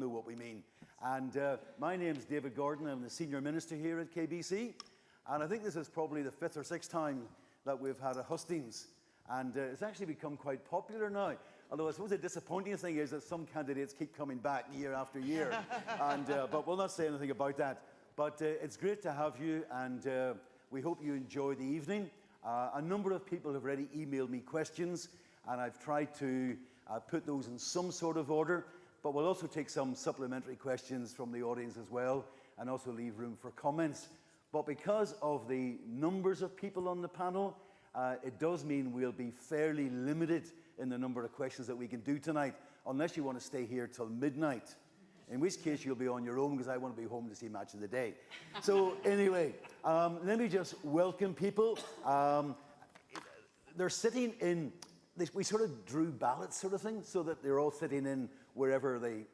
know what we mean. And my name's David Gordon. I'm the senior minister here at KBC. And I think this is probably the 5th or 6th time that we've had a Hustings. And it's actually become quite popular now. Although I suppose the disappointing thing is that some candidates keep coming back year after year. But we'll not say anything about that. But it's great to have you, and we hope you enjoy the evening. A number of people have already emailed me questions, and I've tried to put those in some sort of order. But we'll also take some supplementary questions from the audience as well, and also leave room for comments. But because of the numbers of people on the panel, it does mean we'll be fairly limited in the number of questions that we can do tonight, unless you want to stay here till midnight, in which case you'll be on your own, because I want to be home to see Match of the Day. So anyway, let me just welcome people. They're sitting in, we sort of drew ballots sort of thing, so that they're all sitting in wherever they,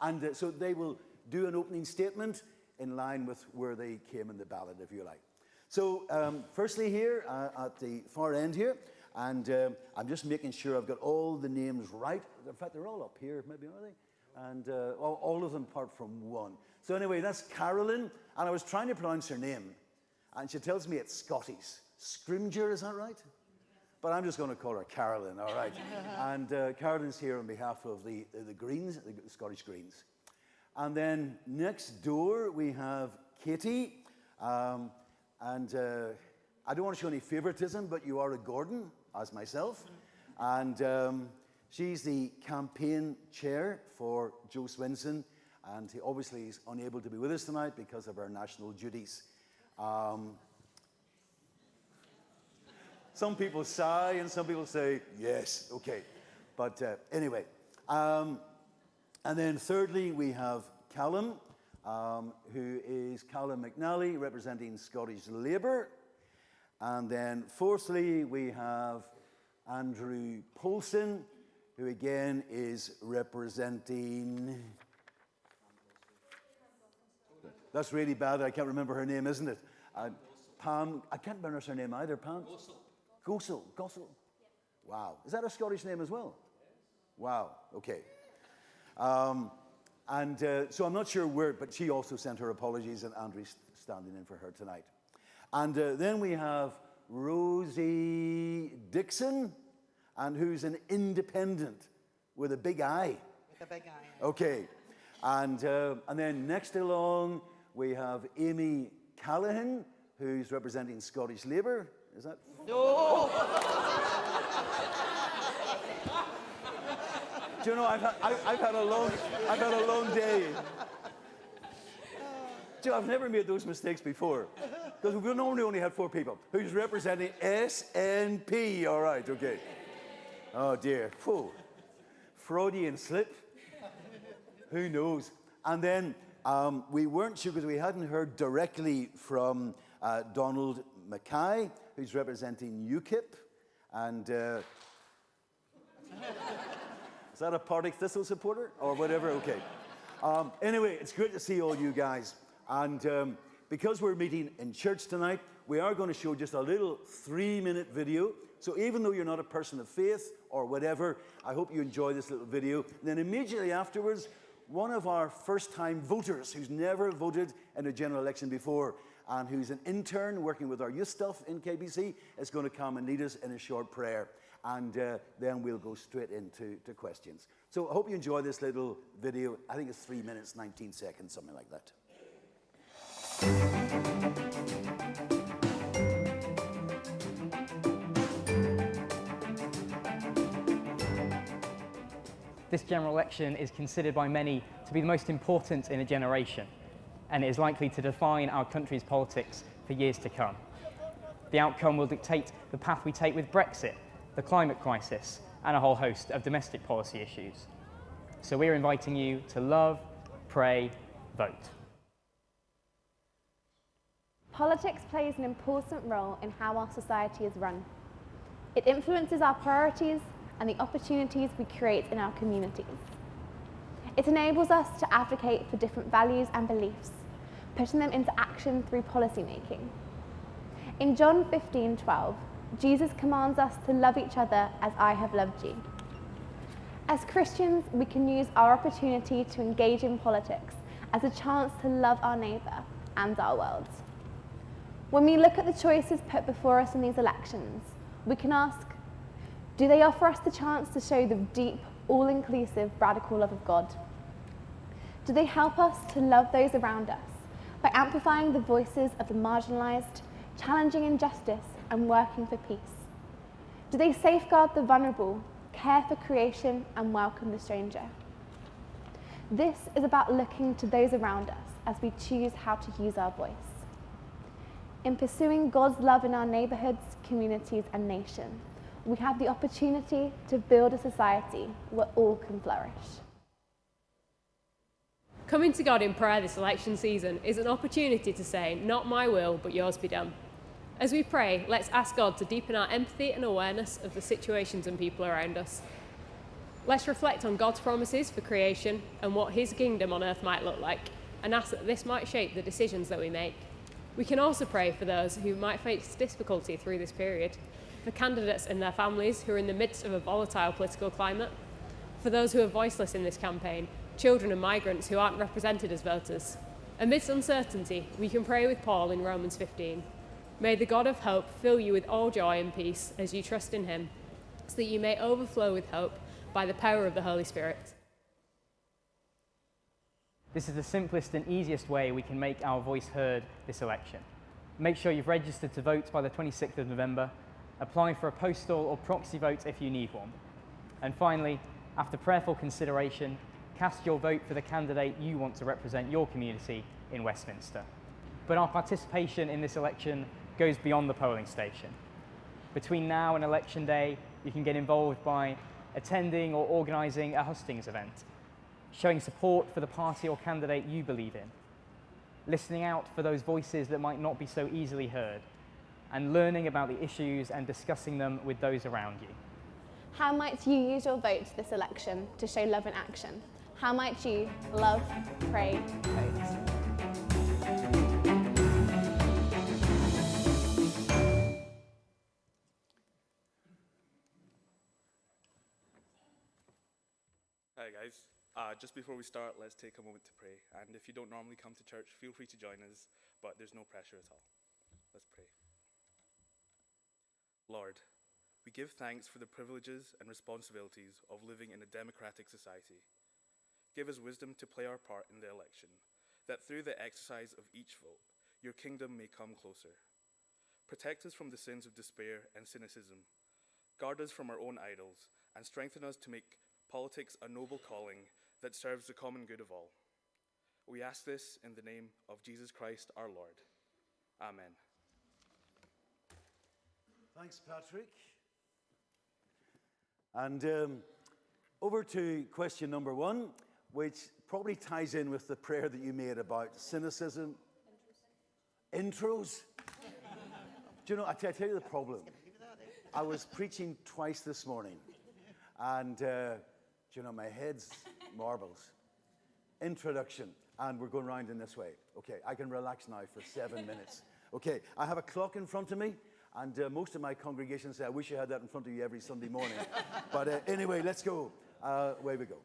and so they will do an opening statement in line with where they came in the ballot, if you like. So firstly here, at the far end here, and I'm just making sure I've got all the names right. In fact, they're all up here, maybe, are they? And all of them apart from one. So anyway, that's Carolyn, and I was trying to pronounce her name, and she tells me it's Scottish. Scrimgeour, is that right? But I'm just going to call her Carolyn, all right? And Carolyn's here on behalf of the Greens, the Scottish Greens. And then next door, we have Katie, and I don't want to show any favoritism, but you are a Gordon, as myself. And she's the campaign chair for Joe Swinson, and he obviously is unable to be with us tonight because of our national duties. Some people sigh, and some people say, yes, okay. But anyway. And then thirdly, we have Callum, who is Callum McNally, representing Scottish Labour. And then fourthly, we have Andrew Polson, who again is representing... That's really bad. I can't remember her name, isn't it? Pam, I can't pronounce her name either. Pam? Gossel. Gossel. Wow. Is that a Scottish name as well? Wow. Okay. So I'm not sure where, but she also sent her apologies, and Andrew's standing in for her tonight. And then we have Rosie Dixon, and who's an independent with a big I. With a big I. Okay. And then next along, we have Amy Callaghan, who's representing Scottish Labour. Is that? No. Do you know, I've had a long day. Do you know, I've never made those mistakes before, because we've normally only had 4 people. Who's representing SNP? All right, okay. Oh dear. Whew. Freudian slip. Who knows? And then we weren't sure, because we hadn't heard directly from Donald Mackay, who's representing UKIP, and is that a Partick Thistle supporter or whatever? Okay. Anyway, it's great to see all you guys, and because we're meeting in church tonight, we are going to show just a little 3-minute video. So even though you're not a person of faith or whatever, I hope you enjoy this little video. And then immediately afterwards, one of our first-time voters who's never voted in a general election before, and who's an intern working with our youth stuff in KBC, is going to come and lead us in a short prayer. And then we'll go straight into questions. So I hope you enjoy this little video. I think it's 3 minutes, 19 seconds, something like that. This general election is considered by many to be the most important in a generation, and it is likely to define our country's politics for years to come. The outcome will dictate the path we take with Brexit, the climate crisis, and a whole host of domestic policy issues. So we're inviting you to love, pray, vote. Politics plays an important role in how our society is run. It influences our priorities and the opportunities we create in our communities. It enables us to advocate for different values and beliefs, putting them into action through policy making. In John 15:12, Jesus commands us to love each other as I have loved you. As Christians, we can use our opportunity to engage in politics as a chance to love our neighbour and our world. When we look at the choices put before us in these elections, we can ask, do they offer us the chance to show the deep, all-inclusive, radical love of God? Do they help us to love those around us by amplifying the voices of the marginalised, challenging injustice and working for peace? Do they safeguard the vulnerable, care for creation and welcome the stranger? This is about looking to those around us as we choose how to use our voice. In pursuing God's love in our neighbourhoods, communities and nation, we have the opportunity to build a society where all can flourish. Coming to God in prayer this election season is an opportunity to say, not my will, but yours be done. As we pray, let's ask God to deepen our empathy and awareness of the situations and people around us. Let's reflect on God's promises for creation and what his kingdom on earth might look like, and ask that this might shape the decisions that we make. We can also pray for those who might face difficulty through this period, for candidates and their families who are in the midst of a volatile political climate, for those who are voiceless in this campaign, children and migrants who aren't represented as voters. Amidst uncertainty, we can pray with Paul in Romans 15. May the God of hope fill you with all joy and peace as you trust in him, so that you may overflow with hope by the power of the Holy Spirit. This is the simplest and easiest way we can make our voice heard this election. Make sure you've registered to vote by the 26th of November. Apply for a postal or proxy vote if you need one. And finally, after prayerful consideration, cast your vote for the candidate you want to represent your community in Westminster. But our participation in this election goes beyond the polling station. Between now and Election Day, you can get involved by attending or organising a Hustings event, showing support for the party or candidate you believe in, listening out for those voices that might not be so easily heard, and learning about the issues and discussing them with those around you. How might you use your vote this election to show love in action? How might you love, pray, vote? Hi guys, just before we start, let's take a moment to pray. And if you don't normally come to church, feel free to join us, but there's no pressure at all. Let's pray. Lord, we give thanks for the privileges and responsibilities of living in a democratic society. Give us wisdom to play our part in the election, that through the exercise of each vote, your kingdom may come closer. Protect us from the sins of despair and cynicism. Guard us from our own idols, and strengthen us to make politics a noble calling that serves the common good of all. We ask this in the name of Jesus Christ our Lord. Amen. Thanks, Patrick. And over to question number one, which probably ties in with the prayer that you made about cynicism. Intros. Do you know, I tell you the problem. I was preaching twice this morning, and do you know, my head's marbles. Introduction, and we're going round in this way. Okay, I can relax now for 7 minutes. Okay, I have a clock in front of me, and most of my congregation say, I wish you had that in front of you every Sunday morning. But anyway, let's go. Away we go.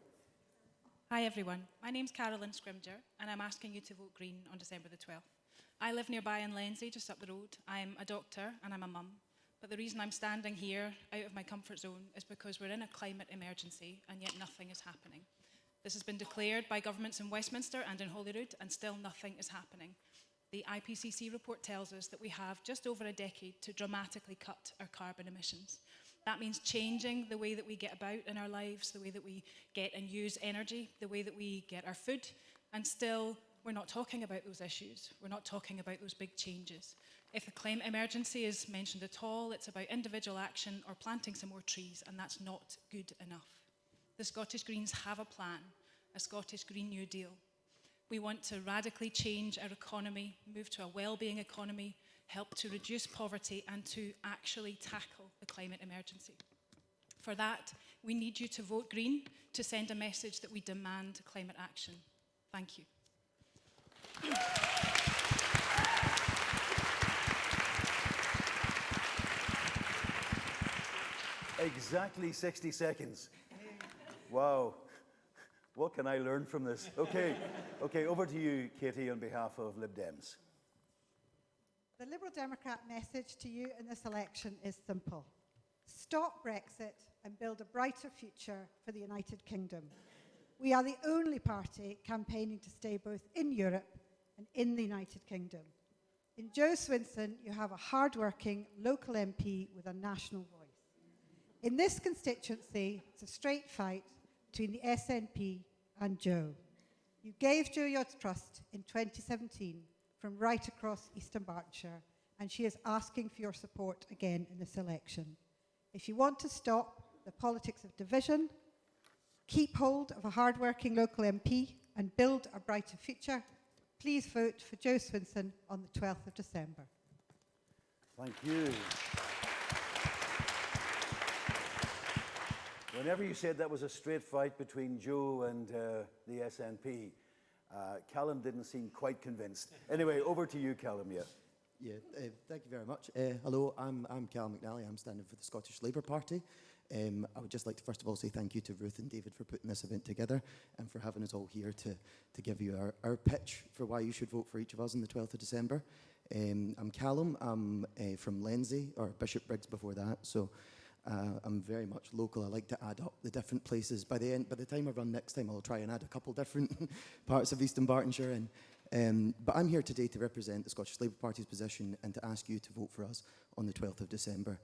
Hi everyone, my name's Carolyn Scrimger, and I'm asking you to vote Green on December the 12th. I live nearby in Lenzie, just up the road. I'm a doctor and I'm a mum. But the reason I'm standing here, out of my comfort zone, is because we're in a climate emergency and yet nothing is happening. This has been declared by governments in Westminster and in Holyrood, and still nothing is happening. The IPCC report tells us that we have just over a decade to dramatically cut our carbon emissions. That means changing the way that we get about in our lives, the way that we get and use energy, the way that we get our food, and still we're not talking about those issues. We're not talking about those big changes. If the climate emergency is mentioned at all, it's about individual action or planting some more trees, and that's not good enough. The Scottish Greens have a plan, a Scottish Green New Deal. We want to radically change our economy, move to a well-being economy, help to reduce poverty, and to actually tackle the climate emergency. For that, we need you to vote Green to send a message that we demand climate action. Thank you. Exactly 60 seconds. Wow. What can I learn from this? Okay, over to you, Katie, on behalf of Lib Dems. The Liberal Democrat message to you in this election is simple. Stop Brexit and build a brighter future for the United Kingdom. We are the only party campaigning to stay both in Europe and in the United Kingdom. In Jo Swinson, you have a hard-working local MP with a national voice. In this constituency, it's a straight fight between the SNP and Jo. You gave Jo your trust in 2017 from right across Eastern Berkshire, and she is asking for your support again in this election. If you want to stop the politics of division, keep hold of a hard-working local MP and build a brighter future, please vote for Jo Swinson on the 12th of December. Thank you. Whenever you said that was a straight fight between Jo and the SNP, Callum didn't seem quite convinced. Anyway, over to you, Callum, yeah. Yeah, thank you very much. Hello, I'm Callum McNally. I'm standing for the Scottish Labour Party. I would just like to first of all say thank you to Ruth and David for putting this event together and for having us all here to give you our pitch for why you should vote for each of us on the 12th of December. I'm Callum. I'm from Lenzie, or Bishop Briggs before that, so I'm very much local. I like to add up the different places. By the time I run next time, I'll try and add a couple different parts of Eastern Bartonshire in. But I'm here today to represent the Scottish Labour Party's position and to ask you to vote for us on the 12th of December.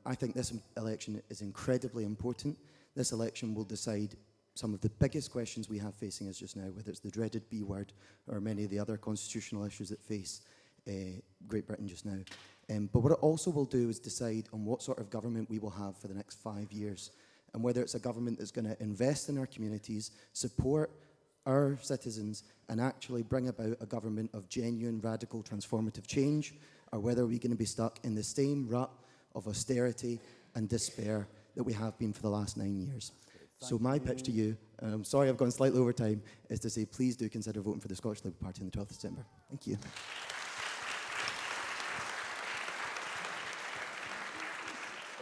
I think this election is incredibly important. This election will decide some of the biggest questions we have facing us just now, whether it's the dreaded B word or many of the other constitutional issues that face Great Britain just now. But what it also will do is decide on what sort of government we will have for the next 5 years, and whether it's a government that's going to invest in our communities, support our citizens, and actually bring about a government of genuine, radical, transformative change, or whether we're going to be stuck in the same rut of austerity and despair that we have been for the last 9 years. So my pitch to you, and I'm sorry I've gone slightly over time, is to say please do consider voting for the Scottish Labour Party on the 12th of December. Thank you.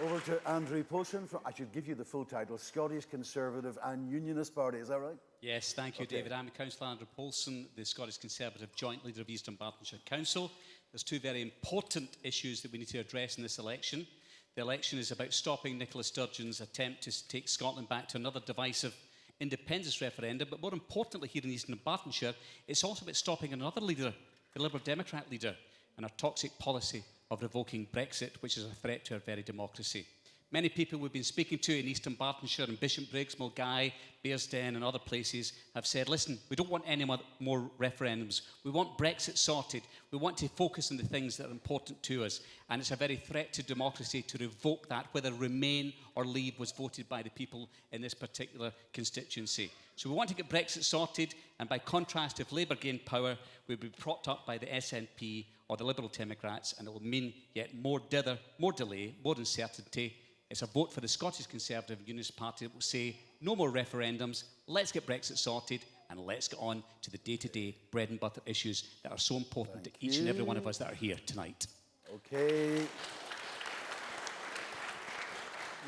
Over to Andrew Poulsen. I should give you the full title, Scottish Conservative and Unionist Party, is that right? Yes, thank you, Okay. David. I'm Councillor Andrew Poulsen, the Scottish Conservative Joint Leader of Eastern Bartonshire Council. There's two very important issues that we need to address in this election. The election is about stopping Nicola Sturgeon's attempt to take Scotland back to another divisive independence referendum, but more importantly here in Eastern Bartonshire, it's also about stopping another leader, the Liberal Democrat leader, and our toxic policy of revoking Brexit, which is a threat to our very democracy. Many people we've been speaking to in Eastern Bartonshire and Bishopbriggs, Mulgai, Bearsden and other places have said, listen, we don't want any more referendums. We want Brexit sorted. We want to focus on the things that are important to us. And it's a very threat to democracy to revoke that. Whether Remain or Leave was voted by the people in this particular constituency. So we want to get Brexit sorted, and by contrast, if Labour gained power, we'd be propped up by the SNP or the Liberal Democrats, and it will mean yet more dither, more delay, more uncertainty. It's a vote for the Scottish Conservative Unionist Party that will say no more referendums, let's get Brexit sorted, and let's get on to the day-to-day bread and butter issues that are so important to each and every one of us that are here tonight. Okay.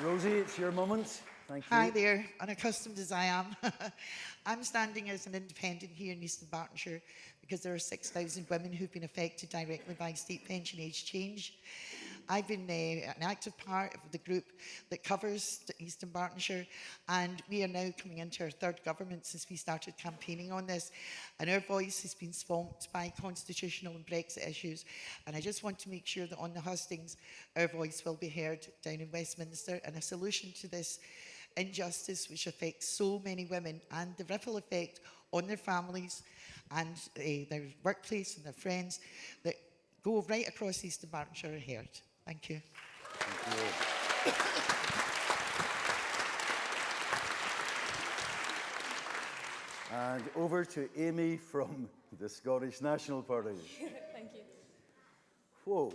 Rosie, it's your moment. Thank you. Hi there, unaccustomed as I am. I'm standing as an independent here in Eastern Bartonshire because there are 6,000 women who've been affected directly by state pension age change. I've been an active part of the group that covers Eastern Bartonshire, and we are now coming into our third government since we started campaigning on this, and our voice has been swamped by constitutional and Brexit issues, and I just want to make sure that on the hustings our voice will be heard down in Westminster, and a solution to this injustice which affects so many women and the ripple effect on their families and their workplace and their friends that go right across Eastern Bartonshire are heard. Thank you. Thank you. And over to Amy from the Scottish National Party. Thank you. Whoa.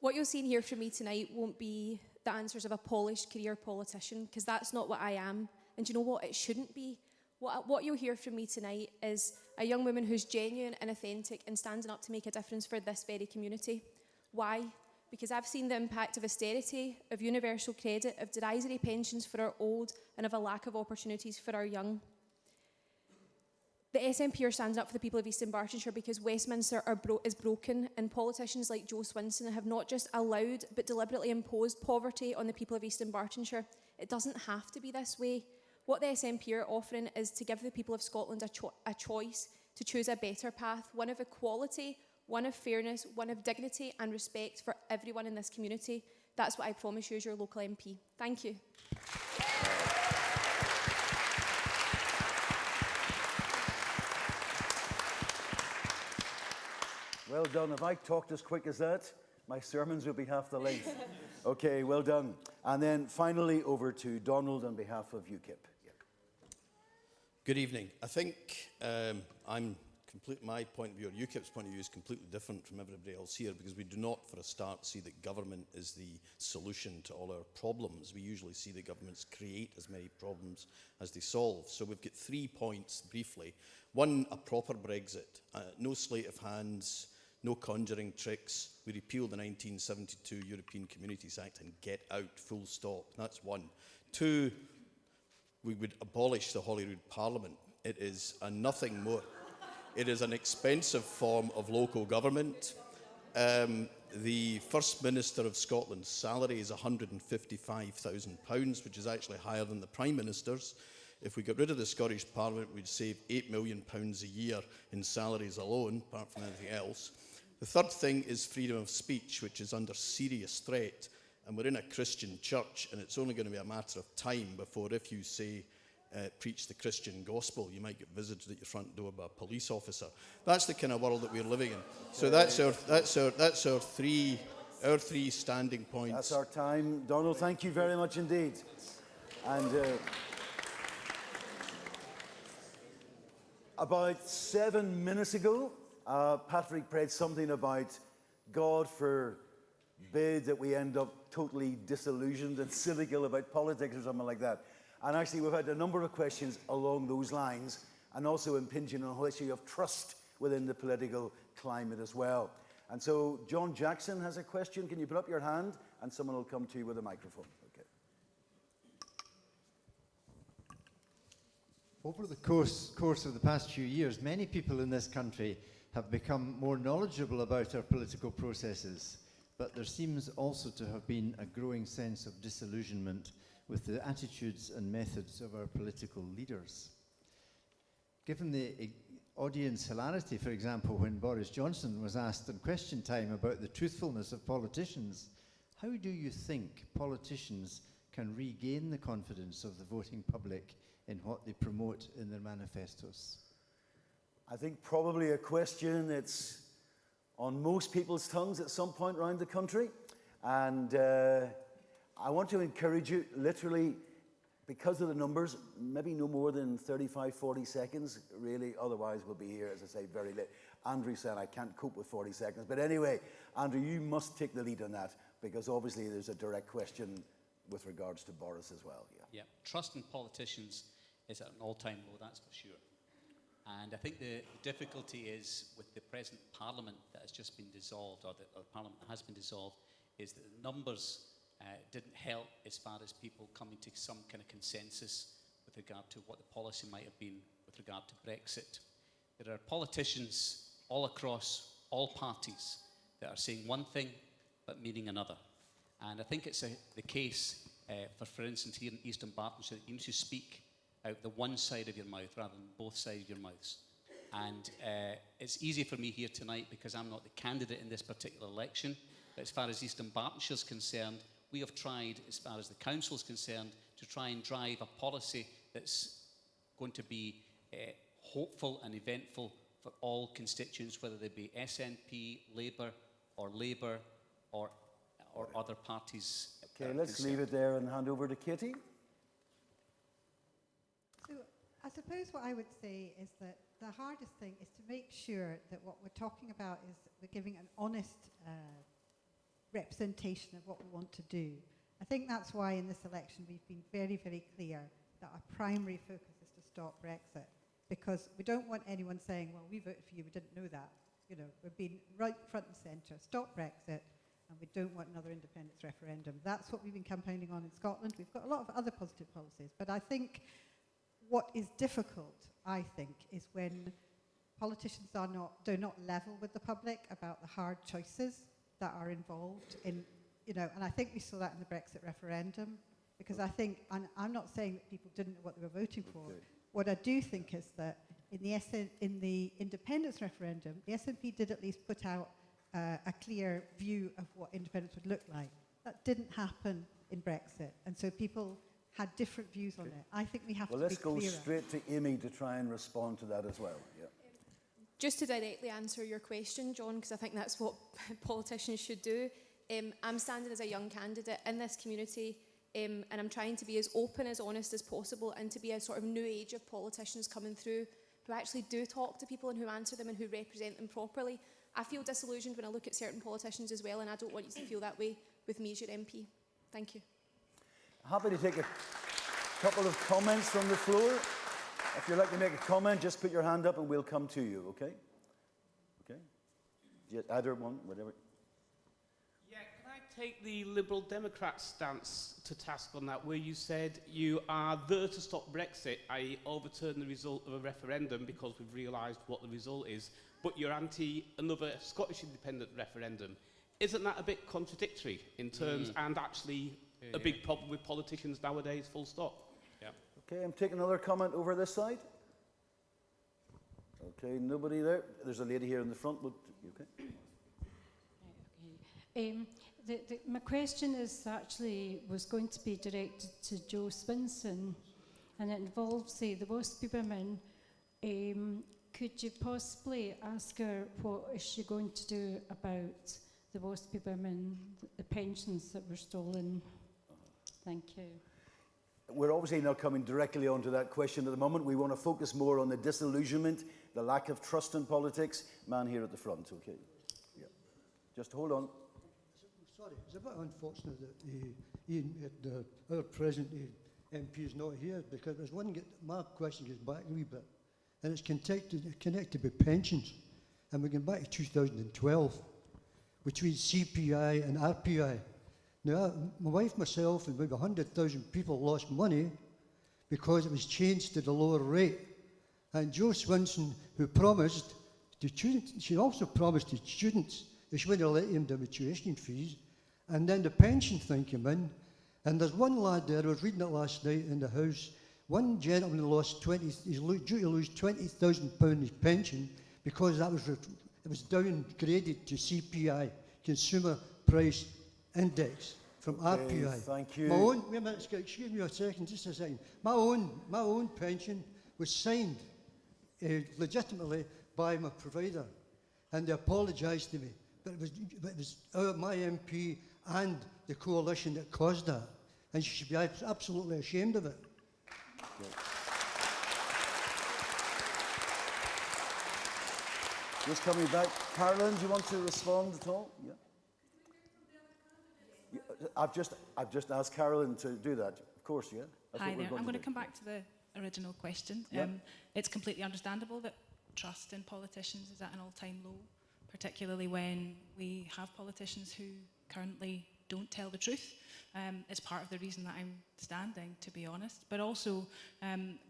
What you'll see here from me tonight won't be the answers of a polished career politician, because that's not what I am. And do you know what? It shouldn't be. What you'll hear from me tonight is a young woman who's genuine and authentic and standing up to make a difference for this very community. Why? because I've seen the impact of austerity, of universal credit, of derisory pensions for our old, and of a lack of opportunities for our young. The SNP are standing up for the people of East Bartonshire because Westminster is broken, and politicians like Joe Swinson have not just allowed but deliberately imposed poverty on the people of East Bartonshire. It doesn't have to be this way. What the SNP are offering is to give the people of Scotland a choice to choose a better path, one of equality, one of fairness, one of dignity and respect for everyone in this community. That's what I promise you as your local MP. Thank you. Well done. If I talked as quick as that, my sermons would be half the length. Okay, well done. And then finally over to Donald on behalf of UKIP. Yeah. Good evening. I think my point of view, or UKIP's point of view, is completely different from everybody else here, because we do not, for a start, see that government is the solution to all our problems. We usually see that governments create as many problems as they solve. So we've got 3 points, briefly. One, a proper Brexit. No sleight of hands, no conjuring tricks. We repeal the 1972 European Communities Act and get out, full stop. That's one. Two, we would abolish the Holyrood Parliament. It is a nothing more. It is an expensive form of local government. The First Minister of Scotland's salary is £155,000, which is actually higher than the Prime Minister's. If we got rid of the Scottish Parliament, we'd save £8 million a year in salaries alone, apart from anything else. The third thing is freedom of speech, which is under serious threat. And we're in a Christian church, and it's only going to be a matter of time before, if you say, preach the Christian gospel, you might get visited at your front door by a police officer. That's the kind of world that we're living in. So that's our three standing points. That's our time. Donald, thank you very much indeed. And about 7 minutes ago, Patrick prayed something about God forbid that we end up totally disillusioned and cynical about politics or something like that. And actually, we've had a number of questions along those lines, and also impinging on the whole issue of trust within the political climate as well. And so John Jackson has a question. Can you put up your hand, and someone will come to you with a microphone. Okay. Over the course of the past few years, many people in this country have become more knowledgeable about our political processes, but there seems also to have been a growing sense of disillusionment with the attitudes and methods of our political leaders. Given the audience hilarity, for example, when Boris Johnson was asked in question time about the truthfulness of politicians, how do you think politicians can regain the confidence of the voting public in what they promote in their manifestos? I think probably a question that's on most people's tongues at some point around the country. And I want to encourage you, literally, because of the numbers, maybe no more than 35, 40 seconds, really. Otherwise, we'll be here, as I say, very late. Andrew said I can't cope with 40 seconds. But anyway, Andrew, you must take the lead on that, because obviously there's a direct question with regards to Boris as well. Yeah, trust in politicians is at an all-time low, that's for sure. And I think the difficulty is with the present Parliament that has just been dissolved, or the Parliament that has been dissolved, is that the numbers didn't help as far as people coming to some kind of consensus with regard to what the policy might have been with regard to Brexit. There are politicians all across all parties that are saying one thing but meaning another. And I think it's the case, for instance, here in Eastern Bartonshire, that you need to speak out the one side of your mouth rather than both sides of your mouths. And it's easy for me here tonight because I'm not the candidate in this particular election. But as far as Eastern Bartonshire is concerned, we have tried, as far as the council is concerned, to try and drive a policy that's going to be hopeful and eventful for all constituents, whether they be SNP, Labour, or other parties. Okay, let's leave it there and hand over to Katie. So I suppose what I would say is that the hardest thing is to make sure that what we're talking about is we're giving an honest representation of what we want to do. I think that's why in this election we've been very, very clear that our primary focus is to stop Brexit, because we don't want anyone saying, well, we voted for you, we didn't know that. You know, we've been right front and centre, stop Brexit, and we don't want another independence referendum. That's what we've been campaigning on in Scotland. We've got a lot of other positive policies, but I think what is difficult, I think, is when politicians do not level with the public about the hard choices that are involved in, and I think we saw that in the Brexit referendum, because I think, and I'm not saying that people didn't know what they were voting for. Okay. What I do think is that in the independence referendum, the SNP did at least put out a clear view of what independence would look like. That didn't happen in Brexit, and so people had different views on it. I think we have to be clearer. Well, let's go straight to Amy to try and respond to that as well. Yeah. Just to directly answer your question, John, because I think that's what politicians should do. I'm standing as a young candidate in this community, and I'm trying to be as open, as honest as possible, and to be a sort of new age of politicians coming through who actually do talk to people and who answer them and who represent them properly. I feel disillusioned when I look at certain politicians as well, and I don't want you to feel that way with me as your MP. Thank you. Happy to take a couple of comments from the floor. If you'd like to make a comment, just put your hand up and we'll come to you, okay? Okay? Either one, whatever. Yeah, can I take the Liberal Democrat stance to task on that, where you said you are there to stop Brexit, i.e. overturn the result of a referendum because we've realised what the result is, but you're anti another Scottish independent referendum. Isn't that a bit contradictory in terms and actually a big problem with politicians nowadays, full stop? Yeah. Okay, I'm taking another comment over this side. Okay, nobody there. There's a lady here in the front. Okay. My question was going to be directed to Jo Swinson, and it involves the WASPy women. Could you possibly ask her what is she going to do about the WASPy women, the pensions that were stolen? Thank you. We're obviously not coming directly onto that question at the moment. We want to focus more on the disillusionment, the lack of trust in politics. Man here at the front, okay. Yeah. Just hold on. Sorry, it's a bit unfortunate that our present MP is not here, because there's my question goes back a wee bit, and it's connected with pensions. And we're going back to 2012, between CPI and RPI. Now, my wife, myself, and maybe 100,000 people lost money because it was changed to the lower rate. And Jo Swinson, who promised to students, she also promised to students that she wouldn't let them do the tuition fees. And then the pension thing came in. And there's one lad there, I was reading it last night in the House, one gentleman he's due to lose £20,000 his pension because it was downgraded to CPI, Consumer Price Index, from RPI. Thank you. My own, wait a minute, excuse me a second, just a second. My own pension was signed legitimately by my provider, and they apologised to me. But it was my MP and the coalition that caused that, and she should be absolutely ashamed of it. Okay. Just coming back, Carolyn, do you want to respond at all? Yeah. I've just asked Carolyn to do that. Of course, yeah. Hi there. I'm going to come back to the original question. Yeah. It's completely understandable that trust in politicians is at an all-time low, particularly when we have politicians who currently don't tell the truth. It's part of the reason that I'm standing, to be honest. But also,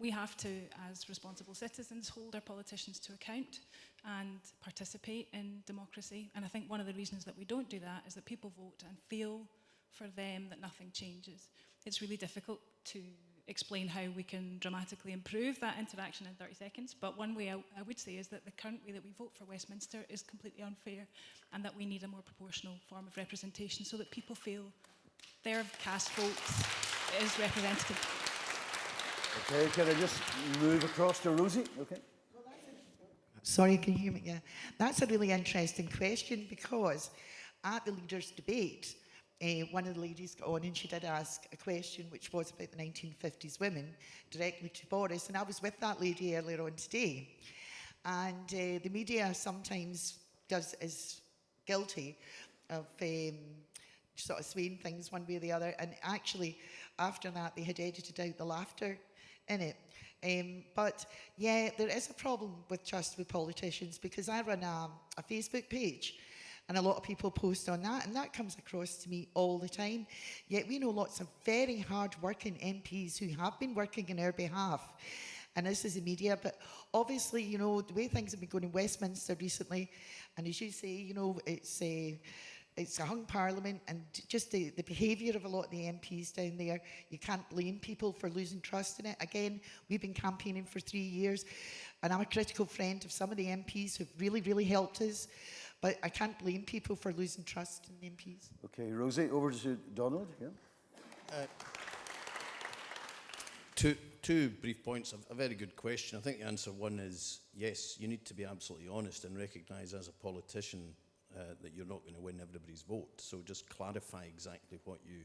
we have to, as responsible citizens, hold our politicians to account and participate in democracy. And I think one of the reasons that we don't do that is that people vote and feel for them that nothing changes. It's really difficult to explain how we can dramatically improve that interaction in 30 seconds. But one way I would say is that the current way that we vote for Westminster is completely unfair, and that we need a more proportional form of representation so that people feel their cast votes is representative. Okay, can I just move across to Rosie? Okay. Sorry, can you hear me? Yeah. That's a really interesting question, because at the leaders' debate, one of the ladies got on and she did ask a question which was about the 1950s women directly to Boris, and I was with that lady earlier on today. And the media sometimes is guilty of sort of swaying things one way or the other, and actually after that they had edited out the laughter in it. But yeah, there is a problem with trust with politicians, because I run a Facebook page, and a lot of people post on that, and that comes across to me all the time. Yet we know lots of very hard-working MPs who have been working on our behalf, and this is the media, but obviously, you know, the way things have been going in Westminster recently, and as you say, you know, it's a hung parliament, and just the behaviour of a lot of the MPs down there, you can't blame people for losing trust in it. Again, we've been campaigning for 3 years, and I'm a critical friend of some of the MPs who've really, really helped us, but I can't blame people for losing trust in the MPs. Okay, Rosie, over to Donald. Yeah. Two brief points. A very good question. I think the answer one is yes, you need to be absolutely honest and recognise as a politician that you're not going to win everybody's vote. So just clarify exactly what you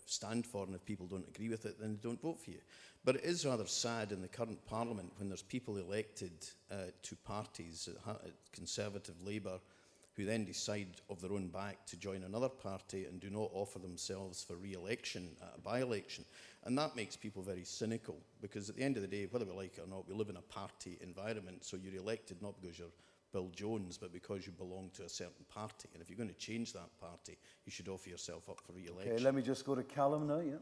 stand for, and if people don't agree with it, then they don't vote for you. But it is rather sad in the current Parliament when there's people elected to parties, Conservative, Labour, who then decide of their own back to join another party and do not offer themselves for re-election at a by-election. And that makes people very cynical, because at the end of the day, whether we like it or not, we live in a party environment, so you're elected not because you're Bill Jones, but because you belong to a certain party. And if you're going to change that party, you should offer yourself up for re-election. Okay, let me just go to Callum now, yeah.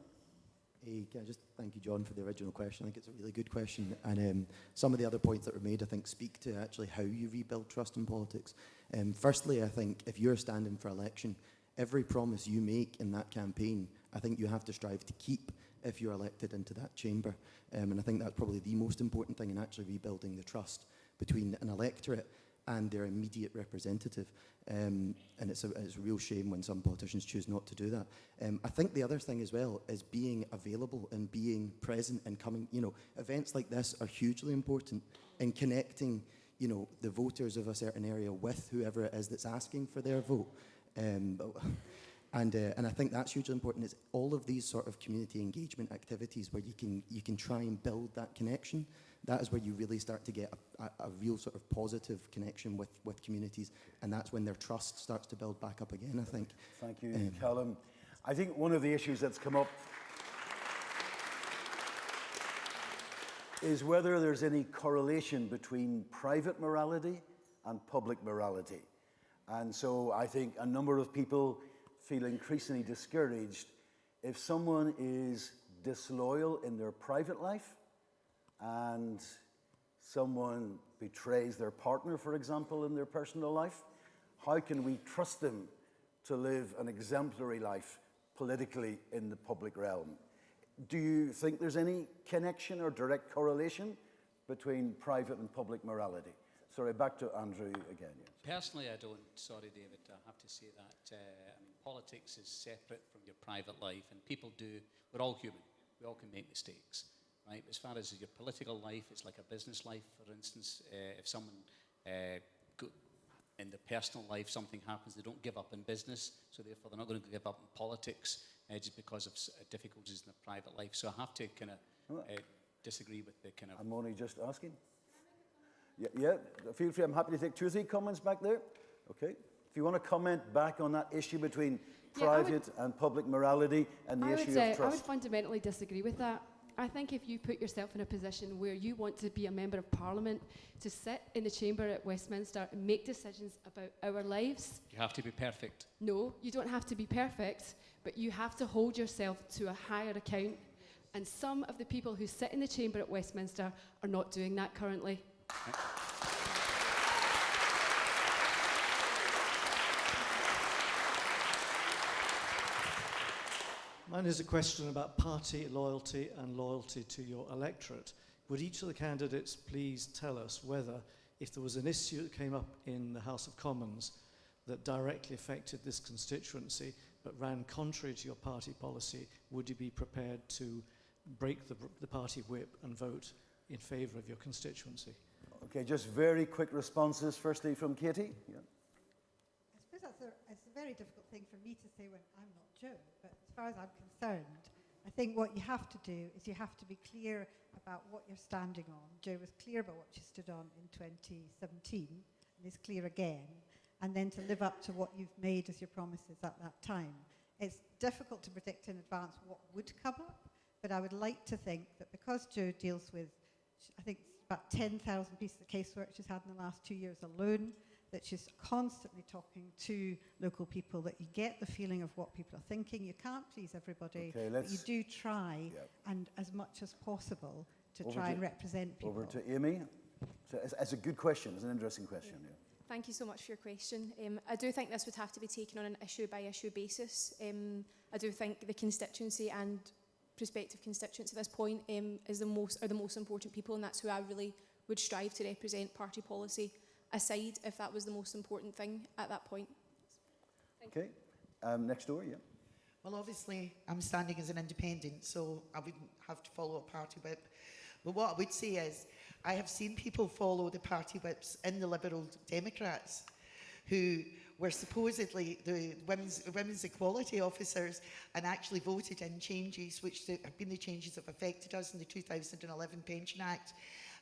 Hey, can I just thank you, John, for the original question. I think it's a really good question. And some of the other points that were made, I think, speak to actually how you rebuild trust in politics. Firstly, I think if you're standing for election, every promise you make in that campaign, I think you have to strive to keep if you're elected into that chamber. And I think that's probably the most important thing in actually rebuilding the trust between an electorate and their immediate representative. And it's a real shame when some politicians choose not to do that. I think the other thing as well is being available and being present and coming, you know, events like this are hugely important in connecting, you know, the voters of a certain area with whoever it is that's asking for their vote. And I think that's hugely important. Is all of these sort of community engagement activities where you can try and build that connection. That is where you really start to get a real sort of positive connection with communities, and that's when their trust starts to build back up again, I think. Thank you, Callum. I think one of the issues that's come up is whether there's any correlation between private morality and public morality. And so I think a number of people feel increasingly discouraged if someone is disloyal in their private life and someone betrays their partner, for example, in their personal life. How can we trust them to live an exemplary life politically in the public realm? Do you think there's any connection or direct correlation between private and public morality? Sorry, back to Andrew again. Yeah. Personally, I don't. Sorry, David, I have to say that. I mean, politics is separate from your private life, and people do. We're all human. We all can make mistakes, right? As far as your political life, it's like a business life. For instance, if someone in their personal life something happens, they don't give up in business, so therefore they're not going to give up in politics just because of difficulties in their private life. So I have to kind of disagree with the kind of. I'm only just asking. Yeah, feel free. I'm happy to take 2 or 3 comments back there. Okay. If you want to comment back on that issue between private and public morality and the issue of trust. I would fundamentally disagree with that. I think if you put yourself in a position where you want to be a member of Parliament, to sit in the chamber at Westminster and make decisions about our lives. You have to be perfect. No, you don't have to be perfect, but you have to hold yourself to a higher account. And some of the people who sit in the chamber at Westminster are not doing that currently. Mine is a question about party loyalty and loyalty to your electorate. Would each of the candidates please tell us whether, if there was an issue that came up in the House of Commons that directly affected this constituency but ran contrary to your party policy, would you be prepared to break the party whip and vote in favour of your constituency? Okay, just very quick responses. Firstly from Katie. Yeah. I suppose it's a very difficult thing for me to say when I'm not Joe, but as far as I'm concerned, I think what you have to do is you have to be clear about what you're standing on. Joe was clear about what she stood on in 2017 and is clear again, and then to live up to what you've made as your promises at that time. It's difficult to predict in advance what would come up, but I would like to think that because Joe deals with, I think, about 10,000 pieces of casework she's had in the last 2 years alone, that she's constantly talking to local people, that you get the feeling of what people are thinking. You can't please everybody, Okay, but you do try, and as much as possible, to try and represent people. Over to Amy. So it's a good question. It's an interesting question. Yeah. Thank you so much for your question. I do think this would have to be taken on an issue-by-issue basis. I do think the constituency and prospective constituents at this point are the most important people, and that's who I really would strive to represent party policy aside, if that was the most important thing at that point. Okay. Next door, yeah. Well, obviously, I'm standing as an independent, so I wouldn't have to follow a party whip. But what I would say is, I have seen people follow the party whips in the Liberal Democrats who were supposedly the women's equality officers and actually voted in changes which have been the changes that have affected us in the 2011 Pension Act.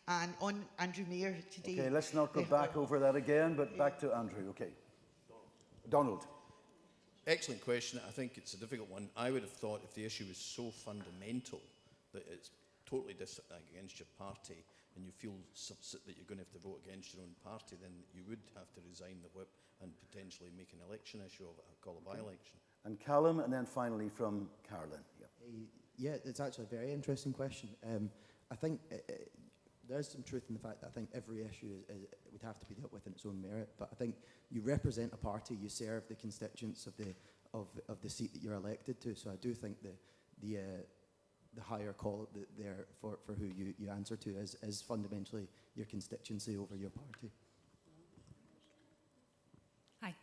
And on Andrew Mayor today... Okay, let's not go back over that again, but back to Andrew, okay. Donald. Excellent question. I think it's a difficult one. I would have thought if the issue is so fundamental that it's totally against your party and you feel that you're going to have to vote against your own party, then you would have to resign the whip and potentially make an election issue of it, call a by-election. And Callum, and then finally from Carolyn. Yeah, it's actually a very interesting question. I think there's some truth in the fact that I think every issue would have to be dealt with in its own merit. But I think you represent a party, you serve the constituents of the seat that you're elected to. So I do think the higher call there for who you answer to is fundamentally your constituency over your party. Hi.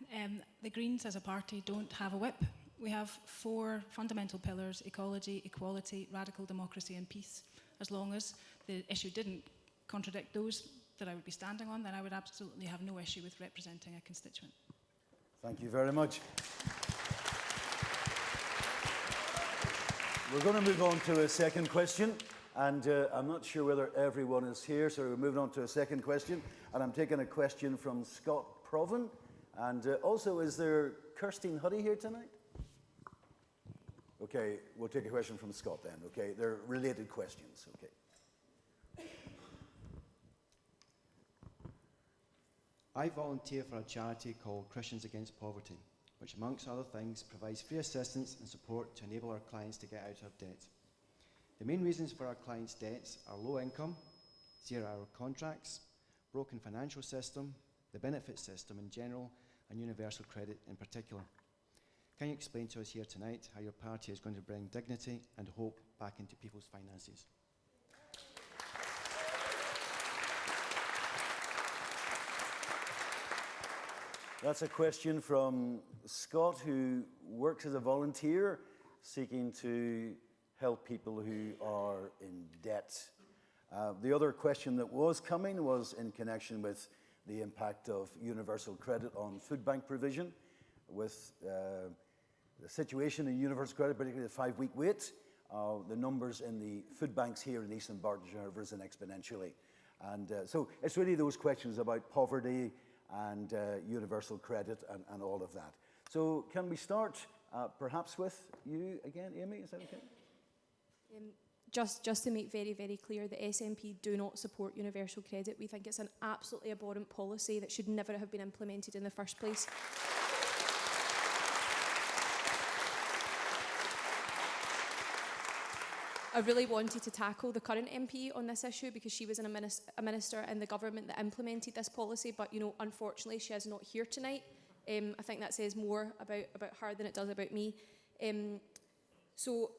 The Greens as a party don't have a whip. We have 4 fundamental pillars: ecology, equality, radical democracy and peace. As long as the issue didn't contradict those that I would be standing on, then I would absolutely have no issue with representing a constituent. Thank you very much. We're going to move on to a second question, and I'm not sure whether everyone is here, so we're moving on to a second question, and I'm taking a question from Scott Provan, and also, is there Kirstine Huddy here tonight? Okay, we'll take a question from Scott then, okay? They're related questions, okay. I volunteer for a charity called Christians Against Poverty, which amongst other things provides free assistance and support to enable our clients to get out of debt. The main reasons for our clients' debts are low income, 0-hour contracts, broken financial system, the benefit system in general, and universal credit in particular. Can you explain to us here tonight how your party is going to bring dignity and hope back into people's finances? That's a question from Scott, who works as a volunteer seeking to help people who are in debt. The other question that was coming was in connection with the impact of universal credit on food bank provision, with the situation in universal credit, particularly the 5-week wait. The numbers in the food banks here in Eastern Bartonshire have risen exponentially. And so it's really those questions about poverty and universal credit and all of that. So can we start perhaps with you again, Amy? Is that okay? Just to make very, very clear, the SNP do not support universal credit. We think it's an absolutely abhorrent policy that should never have been implemented in the first place. I really wanted to tackle the current MP on this issue because she was a minister in the government that implemented this policy, but unfortunately she is not here tonight. I think that says more about her than it does about me. So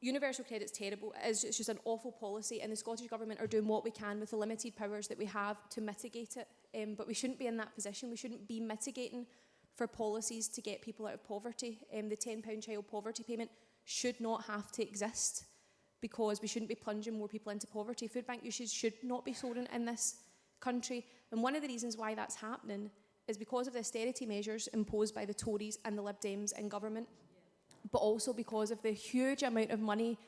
universal credit's terrible. It's just an awful policy, and the Scottish Government are doing what we can with the limited powers that we have to mitigate it. But we shouldn't be in that position. We shouldn't be mitigating for policies to get people out of poverty. The £10 child poverty payment should not have to exist, because we shouldn't be plunging more people into poverty. Food bank usage should not be soaring in this country. And one of the reasons why that's happening is because of the austerity measures imposed by the Tories and the Lib Dems in government, but also because of the huge amount of money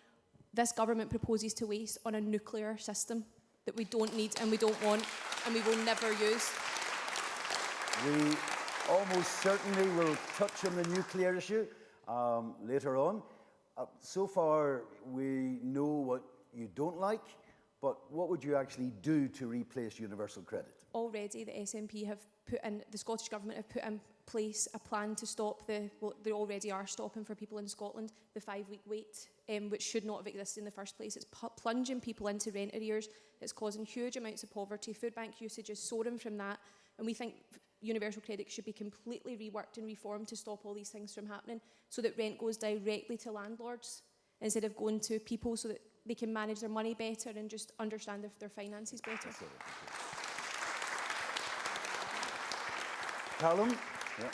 this government proposes to waste on a nuclear system that we don't need and we don't want and we will never use. We almost certainly will touch on the nuclear issue later on. So far, we know what you don't like, but what would you actually do to replace universal credit? Already the SNP have put in, the Scottish Government have put in place a plan to stop well, they already are stopping for people in Scotland, the 5-week wait, which should not have existed in the first place. It's plunging people into rent arrears. It's causing huge amounts of poverty. Food bank usage is soaring from that. And we think universal credit should be completely reworked and reformed to stop all these things from happening, so that rent goes directly to landlords instead of going to people, so that they can manage their money better and just understand their finances better. Callum? Yeah.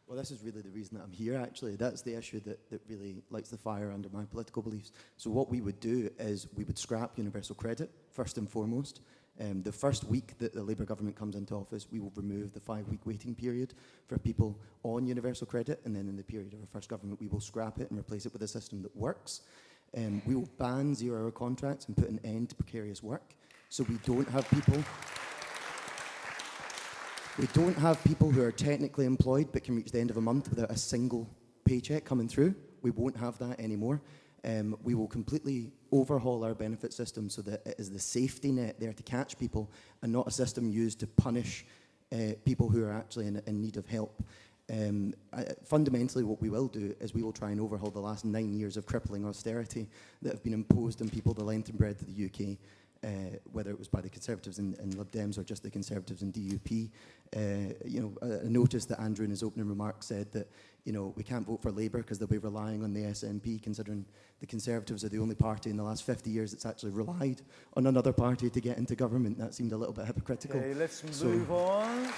Well, this is really the reason that I'm here, actually. That's the issue that really lights the fire under my political beliefs. So what we would do is we would scrap universal credit, first and foremost. The first week that the Labour government comes into office, we will remove the 5-week waiting period for people on universal credit, and then in the period of our first government, we will scrap it and replace it with a system that works. We will ban zero-hour contracts and put an end to precarious work, so we don't have people... We don't have people who are technically employed but can reach the end of a month without a single paycheck coming through. We won't have that anymore. We will completely overhaul our benefit system so that it is the safety net there to catch people and not a system used to punish people who are actually in need of help. Fundamentally, what we will do is we will try and overhaul the last 9 years of crippling austerity that have been imposed on people the length and breadth of the UK. Whether it was by the Conservatives and Lib Dems or just the Conservatives and DUP. I noticed that Andrew in his opening remarks said that, we can't vote for Labour because they'll be relying on the SNP, considering the Conservatives are the only party in the last 50 years that's actually relied on another party to get into government. That seemed a little bit hypocritical. Okay, let's move on.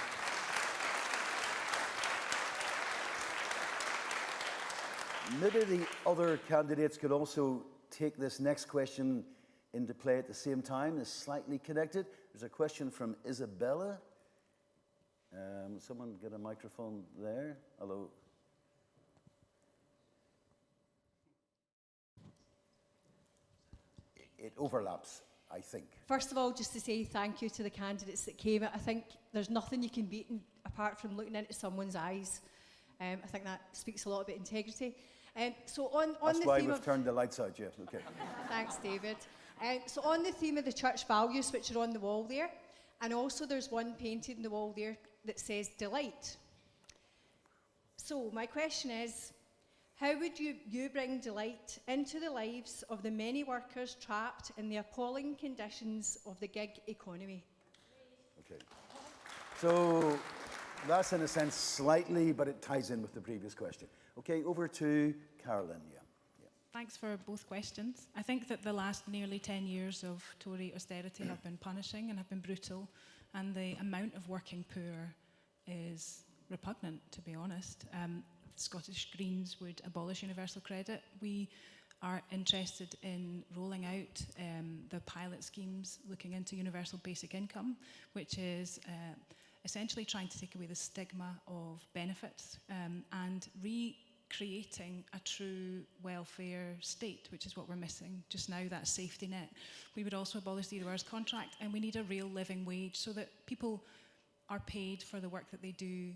Maybe the other candidates could also take this next question into play at the same time. Is slightly connected. There's a question from Isabella. Someone get a microphone there. Hello. It overlaps, I think. First of all, just to say thank you to the candidates that came. I think there's nothing you can beat apart from looking into someone's eyes. I think that speaks a lot about integrity. So on That's the why theme we've of turned the lights out, yeah. Okay. Thanks, David. So on the theme of the church values, which are on the wall there, and also there's one painted on the wall there that says delight. So my question is, how would you bring delight into the lives of the many workers trapped in the appalling conditions of the gig economy? Okay. So that's in a sense slightly, but it ties in with the previous question. Okay, over to Carolyn. Yeah. Thanks for both questions. I think that the last nearly 10 years of Tory austerity have been punishing and have been brutal, and the amount of working poor is repugnant, to be honest. Scottish Greens would abolish universal credit. We are interested in rolling out the pilot schemes looking into universal basic income, which is essentially trying to take away the stigma of benefits and recreating a true welfare state, which is what we're missing just now, that safety net. We would also abolish the 0 hours contract, and we need a real living wage so that people are paid for the work that they do,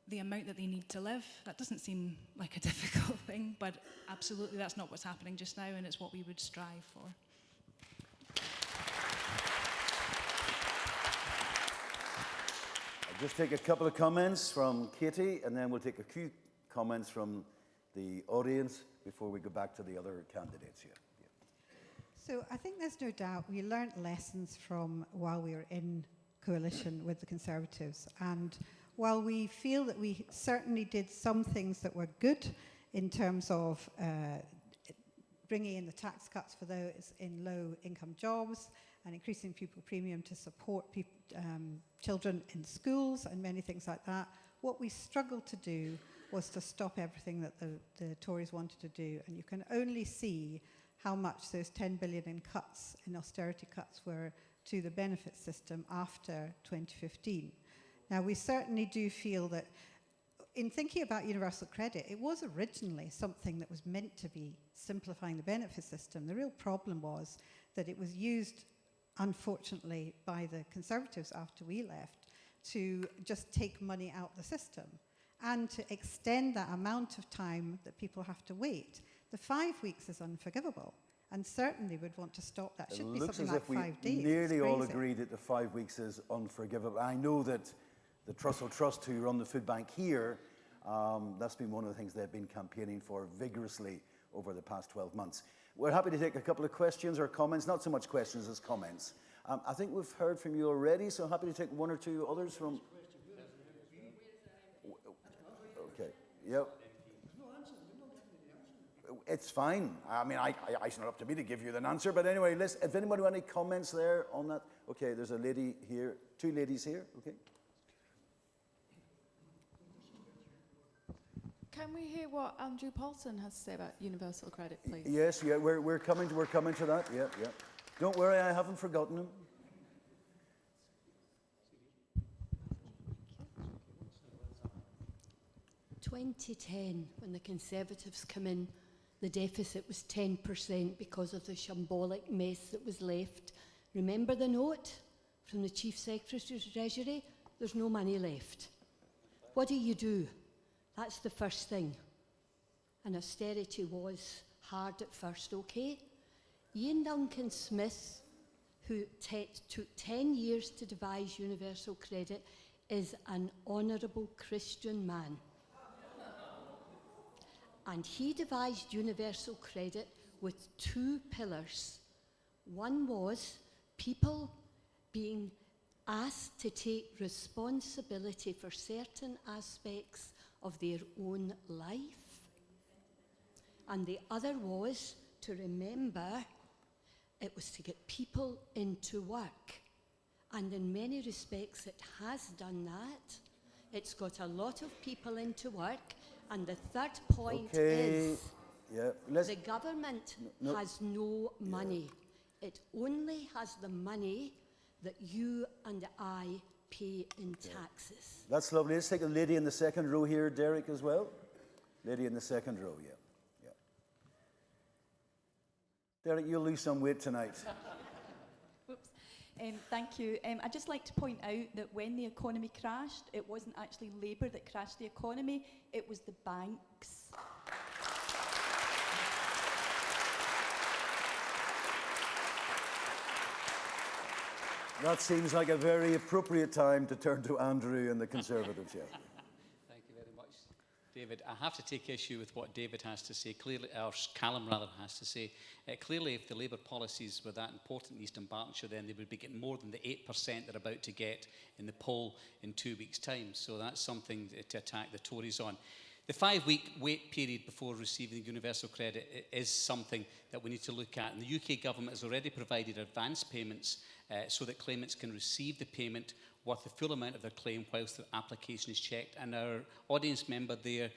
the amount that they need to live. That doesn't seem like a difficult thing, but absolutely that's not what's happening just now, and it's what we would strive for. I'll just take a couple of comments from Katie, and then we'll take a few comments from the audience before we go back to the other candidates here. So I think there's no doubt we learnt lessons from while we were in coalition with the Conservatives. And while we feel that we certainly did some things that were good in terms of bringing in the tax cuts for those in low-income jobs and increasing pupil premium to support children in schools and many things like that, what we struggled to do was to stop everything that the Tories wanted to do. And you can only see how much those 10 billion in cuts, in austerity cuts, were to the benefit system after 2015. Now, we certainly do feel that in thinking about universal credit, it was originally something that was meant to be simplifying the benefit system. The real problem was that it was used, unfortunately, by the Conservatives after we left to just take money out of the system and to extend that amount of time that people have to wait. The 5 weeks is unforgivable. and certainly would want to stop that. It It should be looks something as like if we 5 days. nearly It's all crazy. agree that the 5 weeks is unforgivable. I know that the Trussell Trust, who run the food bank here, that's been one of the things they've been campaigning for vigorously over the past 12 months. We're happy to take a couple of questions or comments, not so much questions as comments. I think we've heard from you already, so happy to take one or two others from... Okay, yep. It's fine. I mean, it's not up to me to give you an answer, but anyway, listen, if anybody have any comments there on that? Okay, there's a lady here, two ladies here, okay. Can we hear what Andrew Paulson has to say about universal credit, please? Yes, yeah, we're coming to that, yeah, yeah. Don't worry, I haven't forgotten him. In 2010, when the Conservatives came in, the deficit was 10% because of the shambolic mess that was left. Remember the note from the Chief Secretary to Treasury? There's no money left. What do? That's the first thing. And austerity was hard at first, okay? Ian Duncan Smith, who took 10 years to devise universal credit, is an honourable Christian man. And he devised universal credit with two pillars. One was people being asked to take responsibility for certain aspects of their own life. And the other was to remember it was to get people into work. And in many respects it has done that. It's got a lot of people into work. And the third point is the government has no money. It only has the money that you and I pay in taxes. That's lovely. Let's take a lady in the second row here, Derek, as well. Lady in the second row, yeah. Derek, you'll lose some weight tonight. Oops. Thank you. I'd just like to point out that when the economy crashed, it wasn't actually Labour that crashed the economy, it was the banks. That seems like a very appropriate time to turn to Andrew and the Conservative chair. Thank you very much, David. I have to take issue with what David has to say, clearly, or Callum rather has to say. Clearly, if the Labour policies were that important in East Bartonshire, then they would be getting more than the 8% they're about to get in the poll in 2 weeks' time. So that's something to attack the Tories on. The 5-week wait period before receiving universal credit is something that we need to look at. And the UK government has already provided advance payments so that claimants can receive the payment worth the full amount of their claim whilst their application is checked. And our audience member there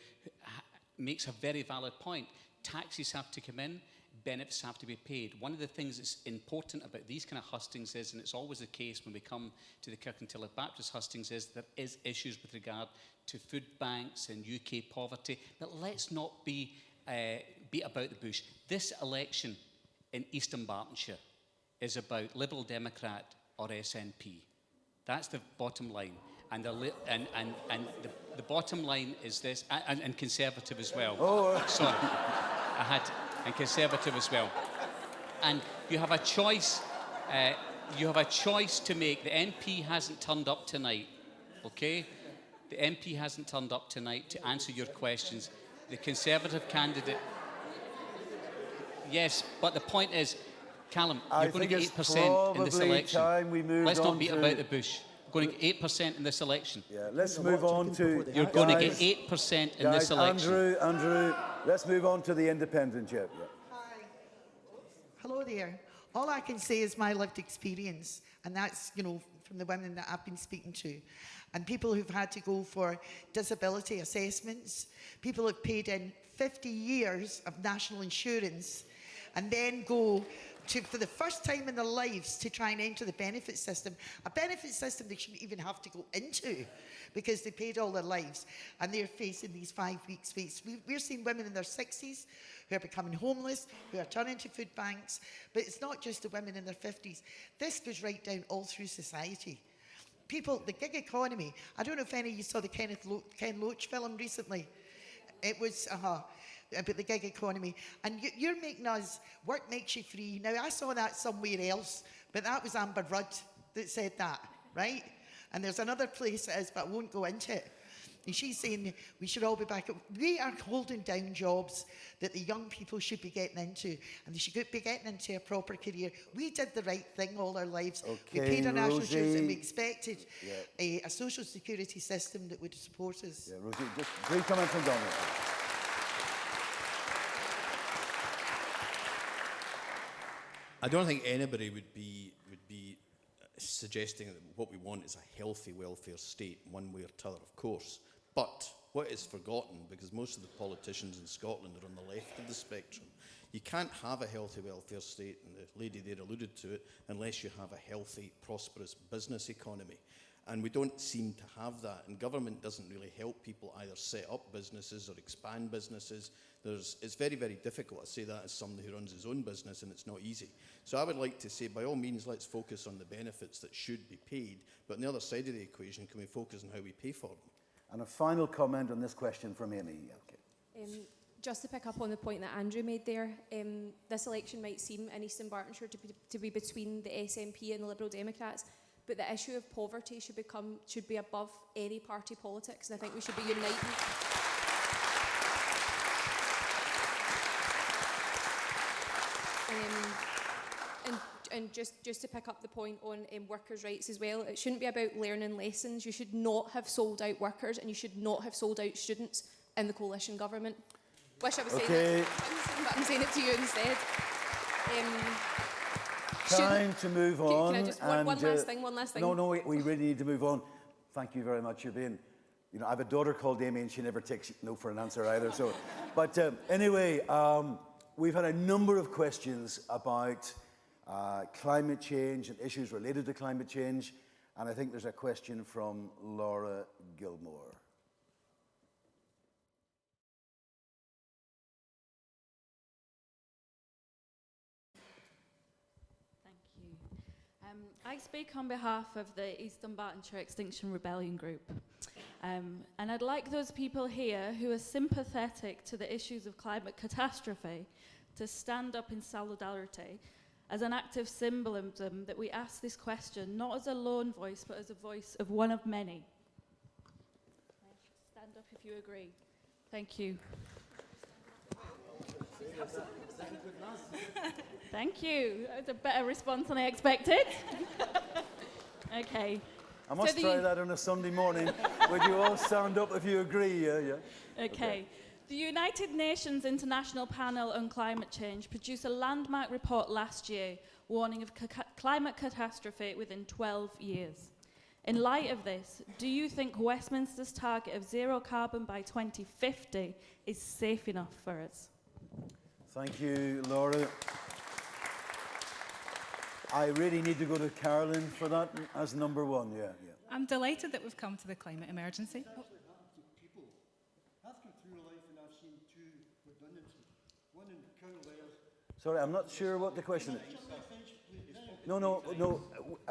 makes a very valid point. Taxes have to come in, benefits have to be paid. One of the things that's important about these kind of hustings is, and it's always the case when we come to the Kirkintilloch Baptist hustings, is there is issues with regard to food banks and UK poverty. But let's not be about the bush. This election in East Bartonshire is about Liberal Democrat or SNP. That's the bottom line. And the bottom line is this, and Conservative as well. Oh. Sorry, and Conservative as well. And you have a choice. You have a choice to make. The MP hasn't turned up tonight, okay? The MP hasn't turned up tonight to answer your questions. The Conservative candidate... Yes, but the point is, Callum, you're going to get 8% in this election. Let's not beat about the bush. We're going to get 8% in this election. Yeah, let's move on to... You're going to get 8% in this election. Andrew, let's move on to the independent chair. Yeah. Hi. Hello there. All I can say is my lived experience, and that's, from the women that I've been speaking to, and people who've had to go for disability assessments, people who've paid in 50 years of national insurance, and then go for the first time in their lives to try and enter the benefit system, a benefit system they shouldn't even have to go into because they paid all their lives, and they're facing these 5 weeks waits. We're seeing women in their 60s who are becoming homeless, who are turning to food banks, but it's not just the women in their 50s. This goes right down all through society. People, the gig economy, I don't know if any of you saw the Ken Loach film recently. It was, about the gig economy. And you're making us, work makes you free. Now, I saw that somewhere else, but that was Amber Rudd that said that, right? And there's another place it is, but I won't go into it. And she's saying we should all be back. We are holding down jobs that the young people should be getting into, and they should be getting into a proper career. We did the right thing all our lives. Okay, we paid our national Rosie. insurance, and we expected a social security system that would support us. Yeah, Rosie, just brief comment from Donald. I don't think anybody would be suggesting that what we want is a healthy welfare state, one way or t'other, of course. But what is forgotten, because most of the politicians in Scotland are on the left of the spectrum, you can't have a healthy welfare state, and the lady there alluded to it, unless you have a healthy, prosperous business economy. And we don't seem to have that, and government doesn't really help people either set up businesses or expand businesses. It's very, very difficult. I say that as somebody who runs his own business, and it's not easy. So I would like to say, by all means, let's focus on the benefits that should be paid, but on the other side of the equation, can we focus on how we pay for them? And a final comment on this question from Amy. Okay. Just to pick up on the point that Andrew made there, this election might seem in East Dunbartonshire to be between the SNP and the Liberal Democrats, but the issue of poverty should be above any party politics, and I think we should be united. And just to pick up the point on workers' rights as well, it shouldn't be about learning lessons. You should not have sold out workers, and you should not have sold out students in the coalition government. Wish I was saying that, but I'm saying it to you instead. Time to move on. Can I just, one last thing? No, we really need to move on. Thank you very much. You're being, I have a daughter called Amy, and she never takes no for an answer either. So, but anyway, we've had a number of questions about climate change and issues related to climate change, and I think there's a question from Laura Gilmore. I speak on behalf of the East Dunbartonshire Extinction Rebellion Group. And I'd like those people here who are sympathetic to the issues of climate catastrophe to stand up in solidarity as an act of symbolism that we ask this question, not as a lone voice, but as a voice of one of many. Stand up if you agree. Thank you. Thank you. That was a better response than I expected. Okay. I must try that on a Sunday morning. Would you all stand up if you agree? Yeah. Okay. The United Nations International Panel on Climate Change produced a landmark report last year warning of climate catastrophe within 12 years. In light of this, do you think Westminster's target of zero carbon by 2050 is safe enough for us? Thank you, Laura. I really need to go to Carolyn for that as number one. Yeah. I'm delighted that we've come to the climate emergency. Sorry, I'm not sure what the question is. No.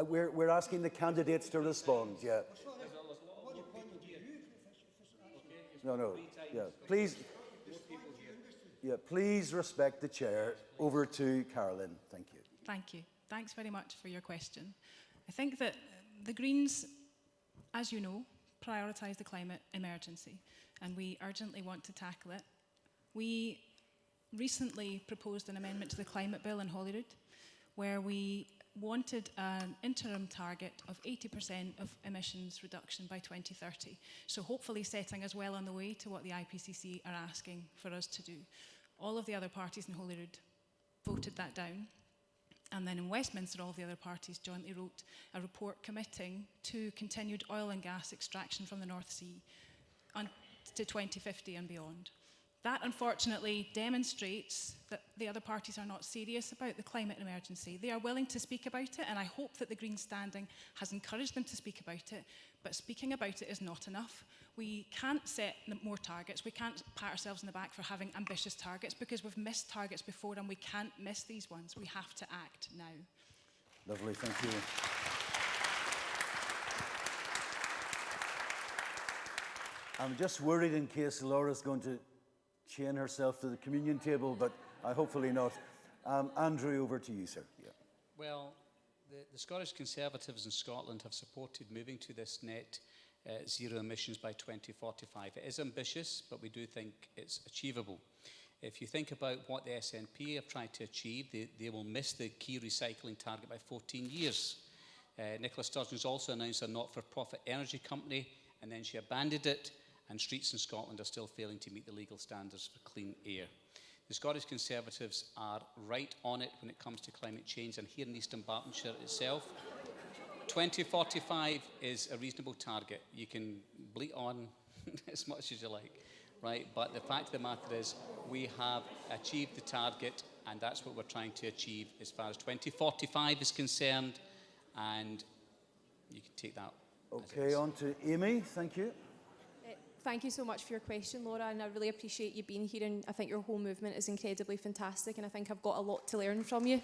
We're asking the candidates to respond. Yeah. No. Yeah. Please. Yeah. Please respect the chair. Over to Carolyn. Thank you. Thank you. Thanks very much for your question. I think that the Greens, as you know, prioritise the climate emergency, and we urgently want to tackle it. We recently proposed an amendment to the climate bill in Holyrood, where we wanted an interim target of 80% of emissions reduction by 2030. So hopefully setting us well on the way to what the IPCC are asking for us to do. All of the other parties in Holyrood voted that down. And then in Westminster, all the other parties jointly wrote a report committing to continued oil and gas extraction from the North Sea to 2050 and beyond. That, unfortunately, demonstrates that the other parties are not serious about the climate emergency. They are willing to speak about it, and I hope that the Green standing has encouraged them to speak about it, but speaking about it is not enough. We can't set more targets. We can't pat ourselves on the back for having ambitious targets, because we've missed targets before, and we can't miss these ones. We have to act now. Lovely, thank you. I'm just worried in case Laura's going to chain herself to the communion table, but hopefully not. Andrew, over to you, sir. Yeah. Well, the Scottish Conservatives in Scotland have supported moving to this net zero emissions by 2045. It is ambitious, but we do think it's achievable. If you think about what the SNP have tried to achieve, they will miss the key recycling target by 14 years. Nicola Sturgeon's also announced a not-for-profit energy company, and then she abandoned it, and streets in Scotland are still failing to meet the legal standards for clean air. The Scottish Conservatives are right on it when it comes to climate change, and here in Eastern Bartonshire itself, 2045 is a reasonable target. You can bleat on as much as you like, right? But the fact of the matter is we have achieved the target, and that's what we're trying to achieve as far as 2045 is concerned, and you can take that. Okay, on to Amy. Thank you. Thank you so much for your question, Laura, and I really appreciate you being here, and I think your whole movement is incredibly fantastic, and I think I've got a lot to learn from you.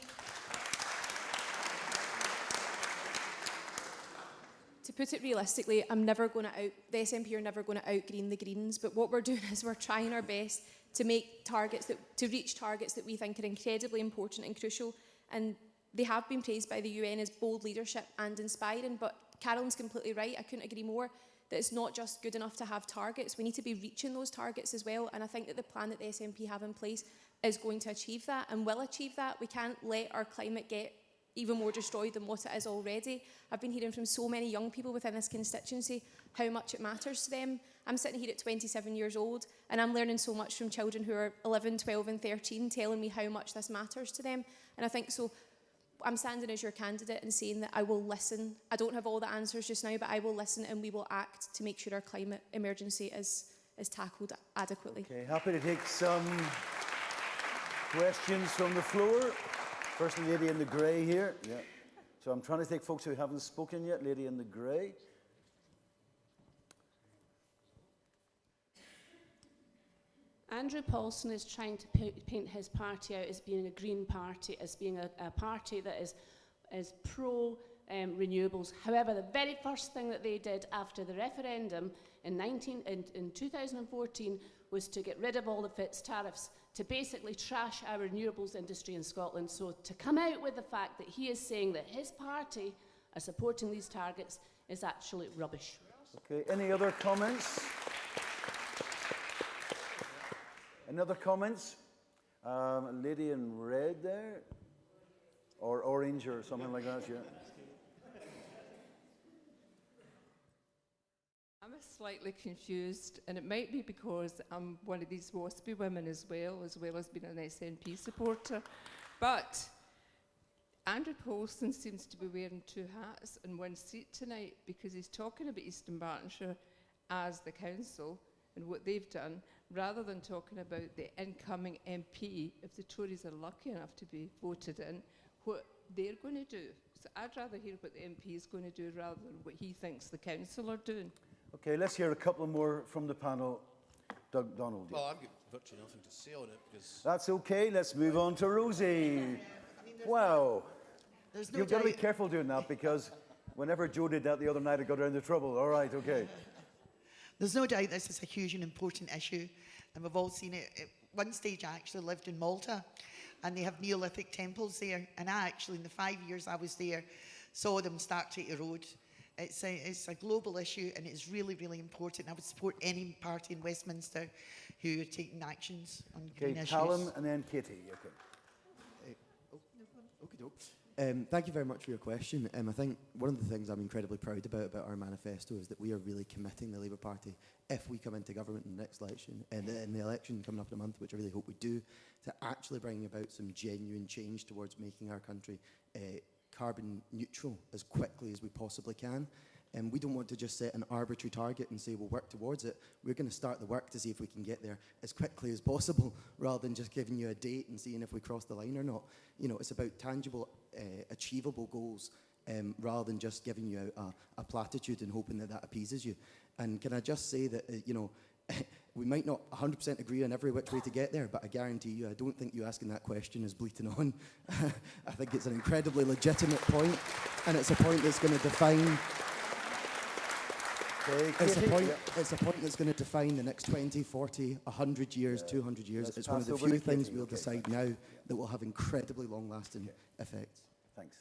To put it realistically, the SNP are never going to outgreen the Greens, but what we're doing is we're trying our best to make to reach targets that we think are incredibly important and crucial, and they have been praised by the UN as bold leadership and inspiring, but Carolyn's completely right, I couldn't agree more, that it's not just good enough to have targets, we need to be reaching those targets as well, and I think that the plan that the SNP have in place is going to achieve that and will achieve that. We can't let our climate get even more destroyed than what it is already. I've been hearing from so many young people within this constituency how much it matters to them. I'm sitting here at 27 years old and I'm learning so much from children who are 11, 12 and 13 telling me how much this matters to them. And I think so I'm standing as your candidate and saying that I will listen. I don't have all the answers just now, but I will listen and we will act to make sure our climate emergency is tackled adequately. Okay, happy to take some questions from the floor. First lady in the grey here. Yeah. So I'm trying to take folks who haven't spoken yet. Lady in the grey. Andrew Paulson is trying to paint his party out as being a green party, as being a party that is pro renewables. However, the very first thing that they did after the referendum in 2014 was to get rid of all the FITS tariffs, to basically trash our renewables industry in Scotland. So to come out with the fact that he is saying that his party are supporting these targets is absolute rubbish. Okay, any other comments? Any other comments? A lady in red there? Or orange or something like that, yeah. I'm slightly confused, and it might be because I'm one of these waspy women as well as being an SNP supporter. But Andrew Paulson seems to be wearing two hats in one seat tonight, because he's talking about Eastern Bartonshire as the council and what they've done, rather than talking about the incoming MP, if the Tories are lucky enough to be voted in, what they're going to do. So I'd rather hear what the MP is going to do rather than what he thinks the council are doing. Okay, let's hear a couple more from the panel. Doug Donald. Well, I've got virtually nothing to say on it because... That's okay, let's move on to Rosie. Wow. You've got to be careful doing that, because whenever Joe did that the other night, I got her into trouble. All right, okay. There's no doubt this is a huge and important issue, and we've all seen it. At one stage, I actually lived in Malta, and they have Neolithic temples there, and I actually, in the 5 years I was there, saw them start to erode. It's a global issue, and it's really, really important. I would support any party in Westminster who are taking actions on green issues. Callum and then Katie. Okay. Thank you very much for your question. I think one of the things I'm incredibly proud about our manifesto is that we are really committing the Labour Party, if we come into government in the next election, and in the election coming up in a month, which I really hope we do, to actually bring about some genuine change towards making our country carbon neutral as quickly as we possibly can. And we don't want to just set an arbitrary target and say we'll work towards it. We're going to start the work to see if we can get there as quickly as possible, rather than just giving you a date and seeing if we cross the line or not. You know, it's about tangible, achievable goals, rather than just giving you a platitude and hoping that appeases you. And can I just say that, you know, we might not 100% agree on every which way to get there, but I guarantee you, I don't think you asking that question is bleating on. I think it's an incredibly legitimate point, and it's a point that's going to define Okay, It's a Katie, point, yeah. it's a point that's going to define the next 20, 40, 100 years, 200 years. Let's It's one of pass the over few to things Katie. we'll Okay, decide thanks. now that will have incredibly long-lasting effects. Thanks.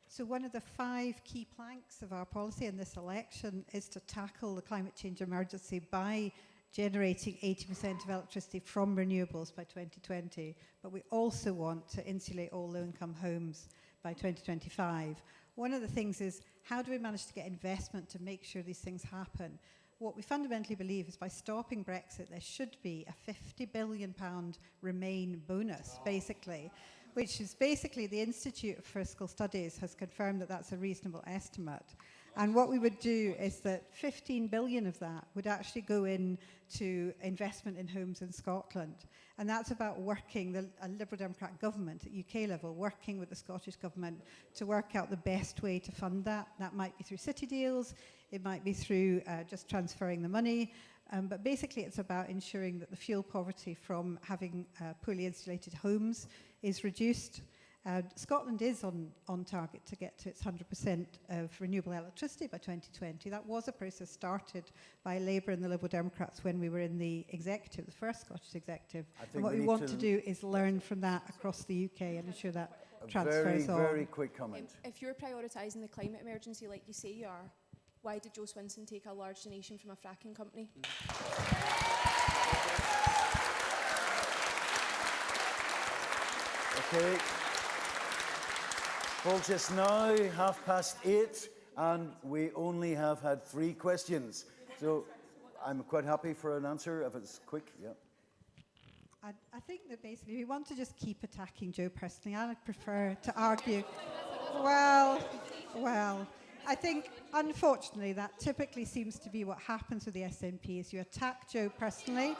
So one of the 5 key planks of our policy in this election is to tackle the climate change emergency by generating 80% of electricity from renewables by 2020. But we also want to insulate all low-income homes by 2025. One of the things is, how do we manage to get investment to make sure these things happen? What we fundamentally believe is by stopping Brexit, there should be a £50 billion Remain bonus, basically, which is basically the Institute of Fiscal Studies has confirmed that that's a reasonable estimate. And what we would do is that 15 billion of that would actually go into investment in homes in Scotland. And that's about working, a Liberal Democrat government at UK level, working with the Scottish government to work out the best way to fund that. That might be through city deals, it might be through just transferring the money. But basically it's about ensuring that the fuel poverty from having poorly insulated homes is reduced. Scotland is on target to get to its 100% of renewable electricity by 2020. That was a process started by Labour and the Liberal Democrats when we were in the executive, the first Scottish executive. And what we want to do is learn from that across the UK and ensure that transfers on. Very quick comment. If you're prioritising the climate emergency like you say you are, why did Joe Swinson take a large donation from a fracking company? Okay. Folks, it's now 8:30 and we only have had 3 questions. So I'm quite happy for an answer if it's quick. Yeah. I think that basically we want to just keep attacking Joe personally. I prefer to argue. Well, I think unfortunately that typically seems to be what happens with the SNP is you attack Joe personally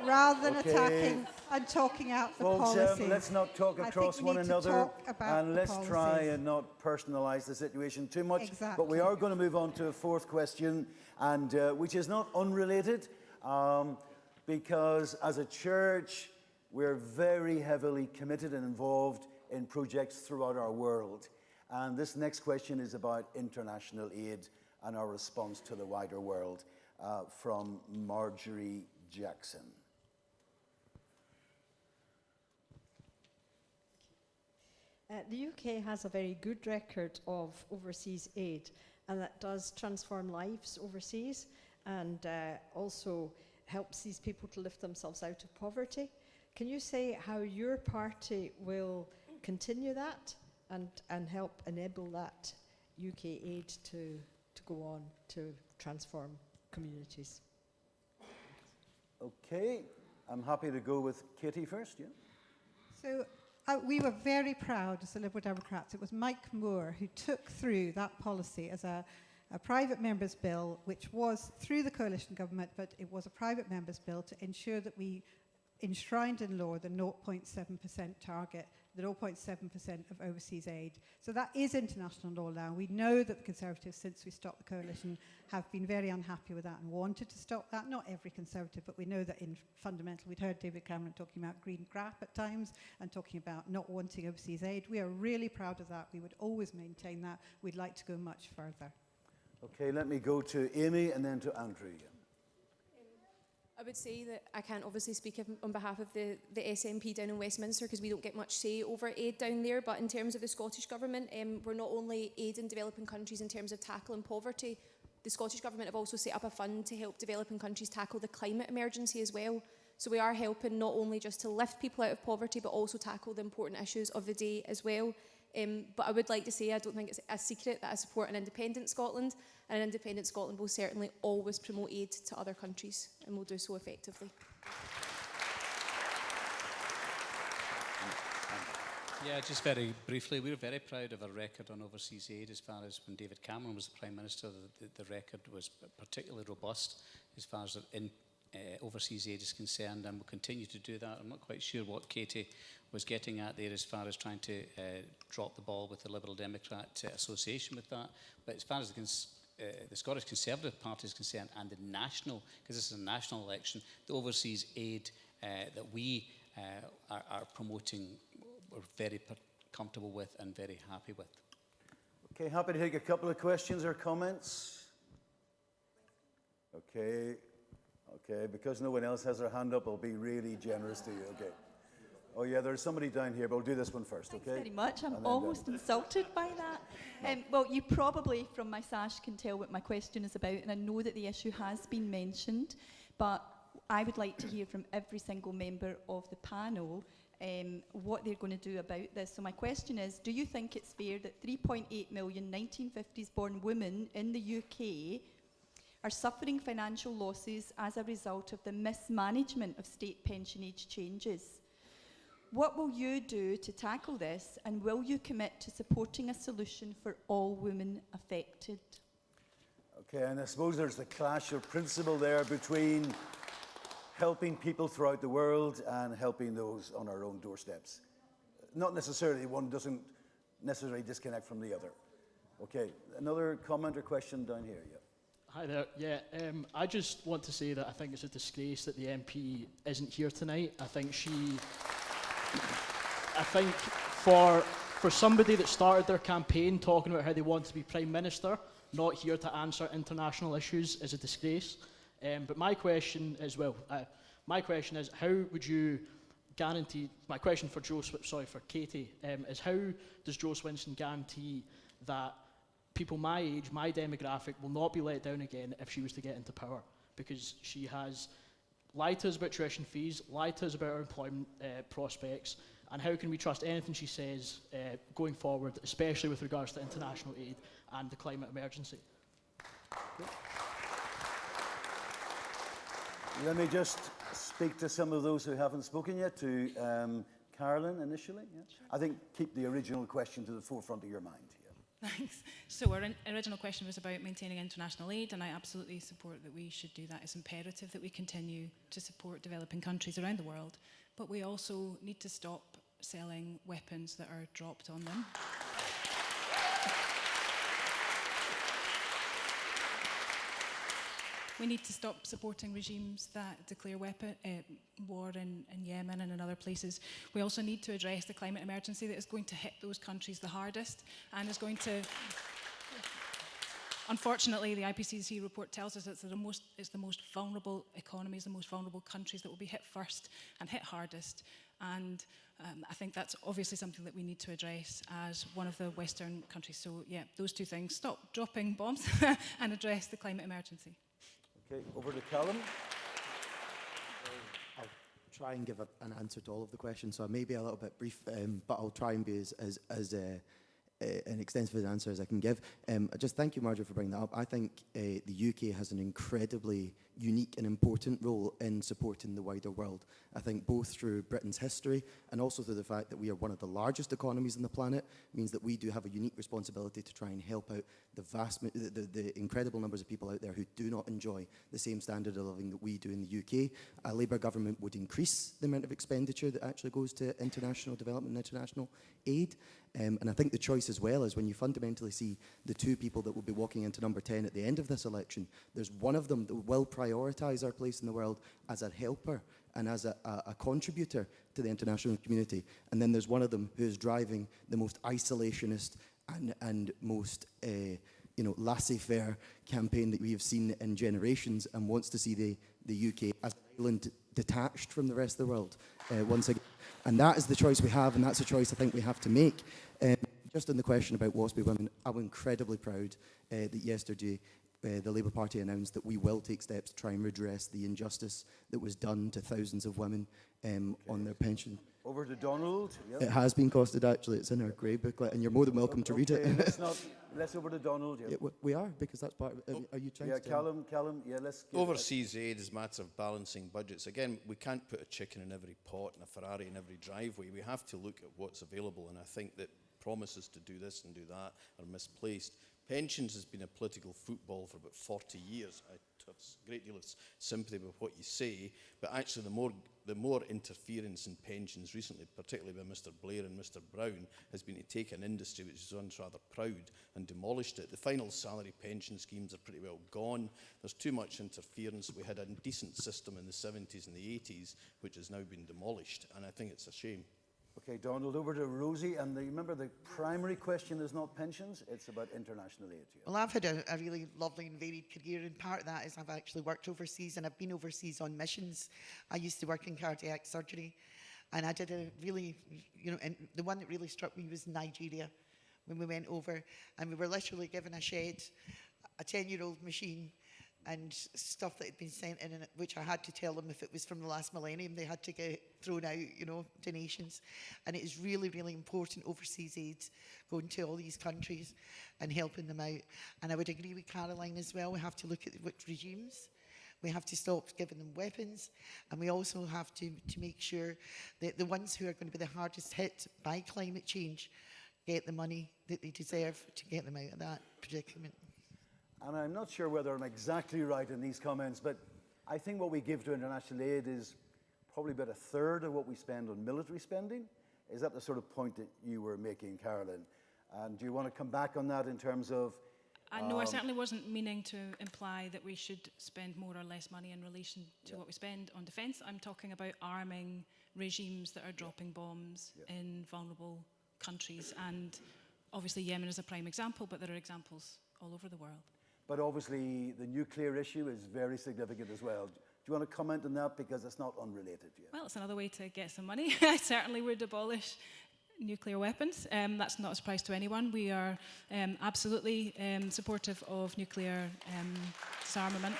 rather than attacking and talking out the Folks, policy. let's not talk across one another and let's try and not personalise the situation too much. Exactly. But we are going to move on to a 4th question, and which is not unrelated, because as a church, we're very heavily committed and involved in projects throughout our world. And this next question is about international aid and our response to the wider world, from Marjorie Jackson. The UK has a very good record of overseas aid, and that does transform lives overseas and also helps these people to lift themselves out of poverty. Can you say how your party will continue that and help enable that UK aid to go on to transform communities? Okay, I'm happy to go with Katie first. Yeah. So we were very proud as the Liberal Democrats. It was Mike Moore who took through that policy as a private member's bill, which was through the coalition government, but it was a private member's bill to ensure that we enshrined in law the 0.7% target, the 0.7% of overseas aid. So that is international law now. We know that the Conservatives, since we stopped the coalition, have been very unhappy with that and wanted to stop that. Not every Conservative, but we know that in fundamental, we'd heard David Cameron talking about green grap at times and talking about not wanting overseas aid. We are really proud of that. We would always maintain that. We'd like to go much further. Okay, let me go to Amy and then to Andrew. I would say that I can't obviously speak on behalf of the SNP down in Westminster because we don't get much say over aid down there, but in terms of the Scottish Government, we're not only aiding developing countries in terms of tackling poverty, the Scottish Government have also set up a fund to help developing countries tackle the climate emergency as well. So we are helping not only just to lift people out of poverty, but also tackle the important issues of the day as well. But I would like to say I don't think it's a secret that I support an independent Scotland, and an independent Scotland will certainly always promote aid to other countries and will do so effectively. Yeah, just very briefly, we're very proud of our record on overseas aid. As far as when David Cameron was the Prime Minister, the record was particularly robust as far as overseas aid is concerned, and we'll continue to do that. I'm not quite sure what Katie was getting at there as far as trying to drop the ball with the Liberal Democrat association with that. But as far as the Scottish Conservative Party is concerned, and the national, because this is a national election, the overseas aid that we are promoting, we're very comfortable with and very happy with. Okay, happy to take a couple of questions or comments. Okay, okay, because no one else has their hand up, I'll be really generous to you, okay. Oh yeah, there's somebody down here, but we'll do this one first, okay? Thanks very much. I'm And then almost insulted by that. Well, you probably, from my sash, can tell what my question is about, and I know that the issue has been mentioned, but I would like to hear from every single member of the panel what they're going to do about this. So my question is, do you think it's fair that 3.8 million 1950s born women in the UK are suffering financial losses as a result of the mismanagement of state pension age changes? What will you do to tackle this, and will you commit to supporting a solution for all women affected? Okay, and I suppose there's the clash of principle there between helping people throughout the world and helping those on our own doorsteps. Not necessarily, one doesn't necessarily disconnect from the other. Okay, another comment or question down here, yeah. Hi there. Yeah, I just want to say that I think it's a disgrace that the MP isn't here tonight. I think for somebody that started their campaign talking about how they want to be Prime Minister, not here to answer international issues is a disgrace. But my question is, how would you guarantee, my question for for Katie, is how does Jo Swinson guarantee that people my age, my demographic, will not be let down again if she was to get into power? Because she has lied to us about tuition fees, lied to us about our employment prospects, and how can we trust anything she says going forward, especially with regards to international aid and the climate emergency? Let me just speak to some of those who haven't spoken yet, to Carolyn initially. Yeah? Sure. I think keep the original question to the forefront of your mind. Yeah. Thanks. So our original question was about maintaining international aid, and I absolutely support that we should do that. It's imperative that we continue to support developing countries around the world, but we also need to stop selling weapons that are dropped on them. We need to stop supporting regimes that declare war in Yemen and in other places. We also need to address the climate emergency that is going to hit those countries the hardest and is going to... Unfortunately, the IPCC report tells us it's the most vulnerable economies, the most vulnerable countries that will be hit first and hit hardest. And I think that's obviously something that we need to address as one of the Western countries. So yeah, those two things, stop dropping bombs and address the climate emergency. Okay, over to Callum. I'll try and give an answer to all of the questions, so I may be a little bit brief, but I'll try and be as an extensive answer as I can give. Just thank you, Marjorie, for bringing that up. I think the UK has an incredibly unique and important role in supporting the wider world. I think both through Britain's history and also through the fact that we are one of the largest economies on the planet means that we do have a unique responsibility to try and help out the incredible numbers of people out there who do not enjoy the same standard of living that we do in the UK. A Labour government would increase the amount of expenditure that actually goes to international development and international aid. And I think the choice as well is when you fundamentally see the two people that will be walking into number 10 at the end of this election, there's one of them that will prioritise our place in the world as a helper and as a contributor to the international community. And then there's one of them who is driving the most isolationist and most laissez-faire campaign that we have seen in generations and wants to see the UK as an island detached from the rest of the world once again. And that is the choice we have, and that's a choice I think we have to make. Just on the question about WASPy women, I'm incredibly proud that yesterday the Labour Party announced that we will take steps to try and redress the injustice that was done to thousands of women on their pension. Over to Donald. Yep. It has been costed, actually. It's in our grey booklet, and you're more than welcome to read it. Let's over to Donald. Yep. Yeah, we are, because that's part of it. Are you trying to Callum, yeah, let's... Overseas aid is a matter of balancing budgets. Again, we can't put a chicken in every pot and a Ferrari in every driveway. We have to look at what's available, and I think that promises to do this and do that are misplaced. Pensions has been a political football for about 40 years. I have a great deal of sympathy with what you say, but actually the more interference in pensions recently, particularly by Mr Blair and Mr Brown, has been to take an industry which is once rather proud and demolished it. The final salary pension schemes are pretty well gone. There's too much interference. We had a decent system in the 70s and the 80s, which has now been demolished, and I think it's a shame. Okay, Donald, over to Rosie. And remember, the primary question is not pensions, it's about international aid. Yeah. Well, I've had a really lovely and varied career, and part of that is I've actually worked overseas, and I've been overseas on missions. I used to work in cardiac surgery, and I did a really, and the one that really struck me was Nigeria, when we went over, and we were literally given a shed, a 10-year-old machine, and stuff that had been sent in, which I had to tell them if it was from the last millennium, they had to get thrown out, donations. And it is really, really important, overseas aid, going to all these countries and helping them out. And I would agree with Caroline as well. We have to look at which regimes. We have to stop giving them weapons. And we also have to make sure that the ones who are going to be the hardest hit by climate change get the money that they deserve to get them out of that predicament. And I'm not sure whether I'm exactly right in these comments, but I think what we give to international aid is probably about a third of what we spend on military spending. Is that the sort of point that you were making, Carolyn? And do you want to come back on that in terms of... No, I certainly wasn't meaning to imply that we should spend more or less money in relation to what we spend on defence. I'm talking about arming regimes that are dropping bombs in vulnerable countries. And obviously Yemen is a prime example, but there are examples all over the world. But obviously, the nuclear issue is very significant as well. Do you want to comment on that? Because it's not unrelated yet. Well, it's another way to get some money. I certainly would abolish nuclear weapons. That's not a surprise to anyone. We are absolutely supportive of nuclear disarmament.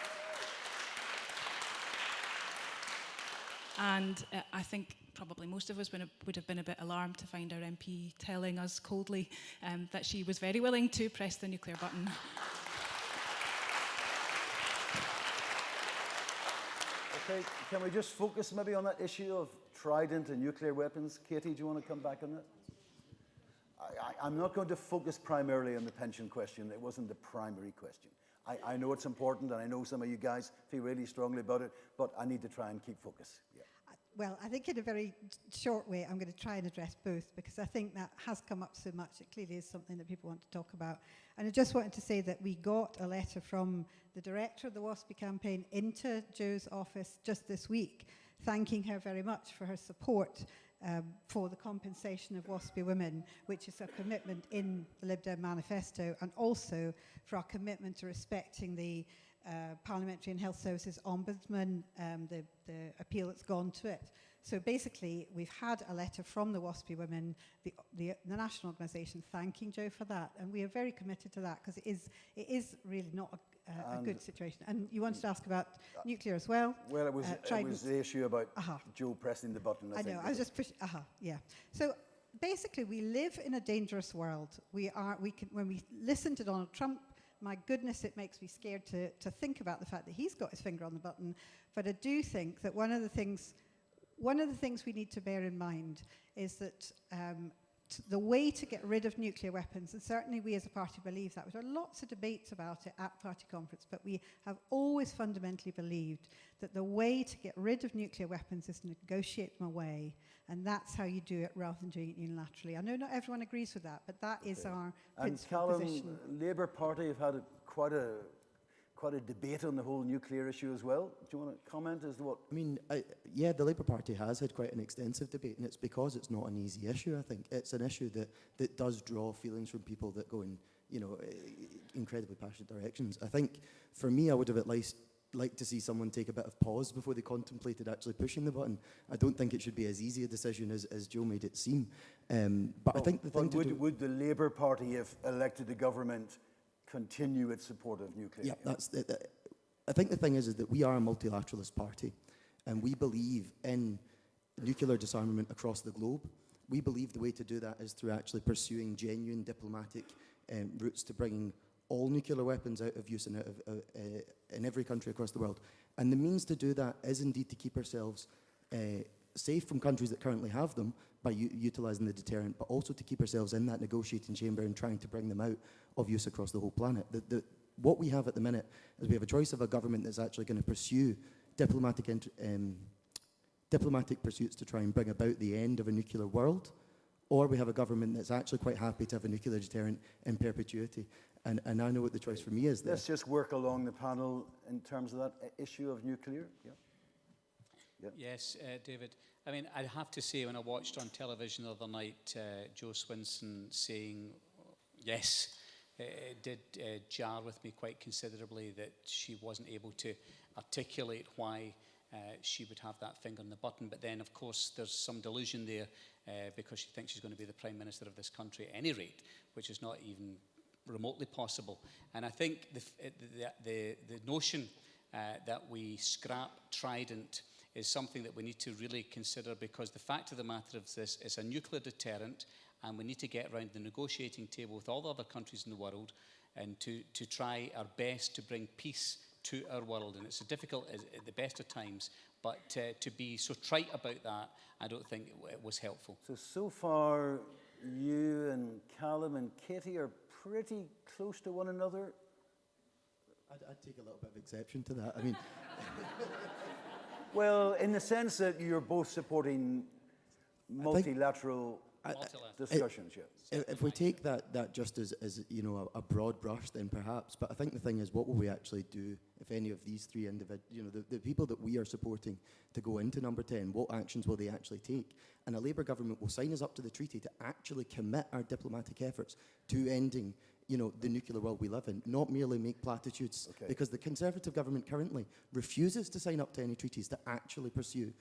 And I think probably most of us would have been a bit alarmed to find our MP telling us coldly that she was very willing to press the nuclear button. Okay, can we just focus maybe on that issue of Trident and nuclear weapons? Katie, do you want to come back on that? I'm not going to focus primarily on the pension question. It wasn't the primary question. I know it's important, and I know some of you guys feel really strongly about it, but I need to try and keep focus. Yeah. Well, I think in a very short way, I'm going to try and address both, because I think that has come up so much. It clearly is something that people want to talk about. And I just wanted to say that we got a letter from the director of the WASPI campaign into Jo's office just this week, thanking her very much for her support for the compensation of WASPI women, which is a commitment in the Lib Dem manifesto, and also for our commitment to respecting the Parliamentary and Health Services Ombudsman, the appeal that's gone to it. So basically, we've had a letter from the WASPI women, the national organisation, thanking Jo for that, and we are very committed to that, because it is really not a good situation. And you wanted to ask about nuclear as well. Well, it was the issue about Jo pressing the button. I know. I was just pushing. Yeah. So basically, we live in a dangerous world. When we listen to Donald Trump, my goodness, it makes me scared to think about the fact that he's got his finger on the button. But I do think that one of the things we need to bear in mind is that the way to get rid of nuclear weapons, and certainly we as a party believe that, there are lots of debates about it at party conference, but we have always fundamentally believed that the way to get rid of nuclear weapons is to negotiate them away, and that's how you do it rather than doing it unilaterally. I know not everyone agrees with that, but that is our principal position. And Labour Party have had quite a debate on the whole nuclear issue as well. Do you want to comment as to what? I mean, yeah, the Labour Party has had quite an extensive debate, and it's because it's not an easy issue, I think. It's an issue that does draw feelings from people that go in, incredibly passionate directions. I think, for me, I would have at least liked to see someone take a bit of pause before they contemplated actually pushing the button. I don't think it should be as easy a decision as Jo made it seem. But I think the thing would the Labour Party, if elected to government, continue its support of nuclear? Yeah, I think the thing is that we are a multilateralist party, and we believe in nuclear disarmament across the globe. We believe the way to do that is through actually pursuing genuine diplomatic routes to bringing all nuclear weapons out of use in every country across the world. And the means to do that is indeed to keep ourselves safe from countries that currently have them by utilising the deterrent, but also to keep ourselves in that negotiating chamber and trying to bring them out of use across the whole planet. What we have at the minute is we have a choice of a government that's actually going to pursue diplomatic pursuits to try and bring about the end of a nuclear world, or we have a government that's actually quite happy to have a nuclear deterrent in perpetuity. And I know what the choice for me is there. Let's just work along the panel in terms of that issue of nuclear. Yeah. Yes, David. I mean, I'd have to say, when I watched on television the other night, Joe Swinson saying yes, it did jar with me quite considerably that she wasn't able to articulate why she would have that finger on the button. But then, of course, there's some delusion there because she thinks she's going to be the Prime Minister of this country at any rate, which is not even remotely possible. And I think the notion that we scrap Trident is something that we need to really consider, because the fact of the matter of this is a nuclear deterrent, and we need to get around the negotiating table with all the other countries in the world and to try our best to bring peace to our world. And it's difficult at the best of times, but to be so trite about that, I don't think it was helpful. So far, you and Callum and Katie are pretty close to one another. I'd take a little bit of exception to that. I mean, well, in the sense that you're both supporting multilateral discussions, yeah. If we take that just as you know, a broad brush, then perhaps. But I think the thing is, what will we actually do if any of these three individuals, you know, the people that we are supporting to go into Number 10, what actions will they actually take? And a Labour government will sign us up to the treaty to actually commit our diplomatic efforts to ending, you know, the nuclear world we live in, not merely make platitudes. Okay. Because the Conservative government currently refuses to sign up to any treaties to actually pursue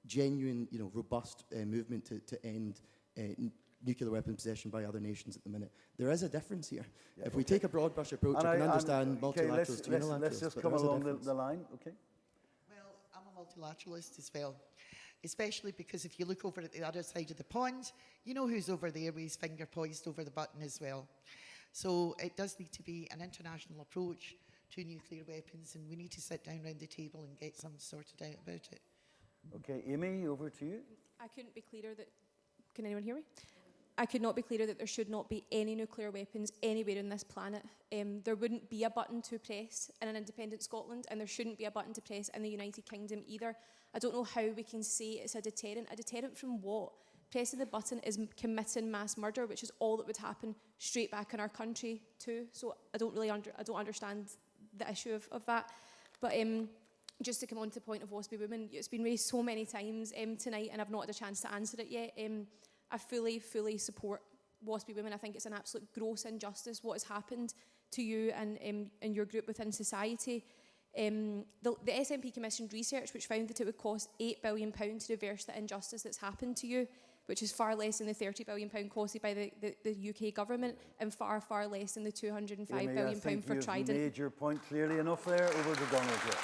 genuine, you know, robust movement to end nuclear weapon possession by other nations at the minute. There is a difference here. Yeah, if we take a broad brush approach, I can understand multilaterals to unilaterals. Let's just but come there is a along difference. the line, okay? Well, I'm a multilateralist as well, especially because if you look over at the other side of the pond, you know who's over there with his finger poised over the button as well. So it does need to be an international approach to nuclear weapons, and we need to sit down around the table and get something sorted out about it. Okay, Amy, over to you. I couldn't be clearer that... Can anyone hear me? I could not be clearer that there should not be any nuclear weapons anywhere on this planet. There wouldn't be a button to press in an independent Scotland, and there shouldn't be a button to press in the United Kingdom either. I don't know how we can say it's a deterrent. A deterrent from what? Pressing the button is committing mass murder, which is all that would happen straight back in our country too. So I don't really I don't understand the issue of that. But just to come on to the point of WASPy Women, it's been raised so many times tonight, and I've not had a chance to answer it yet. I fully support WASPy Women. I think it's an absolute gross injustice what has happened to you and your group within society. The SNP commissioned research which found that it would cost £8 billion to reverse the injustice that's happened to you, which is far less than the £30 billion costed by the UK government, and far less than the £205 billion for Trident. You've made your point clearly enough there. Over to Donald here.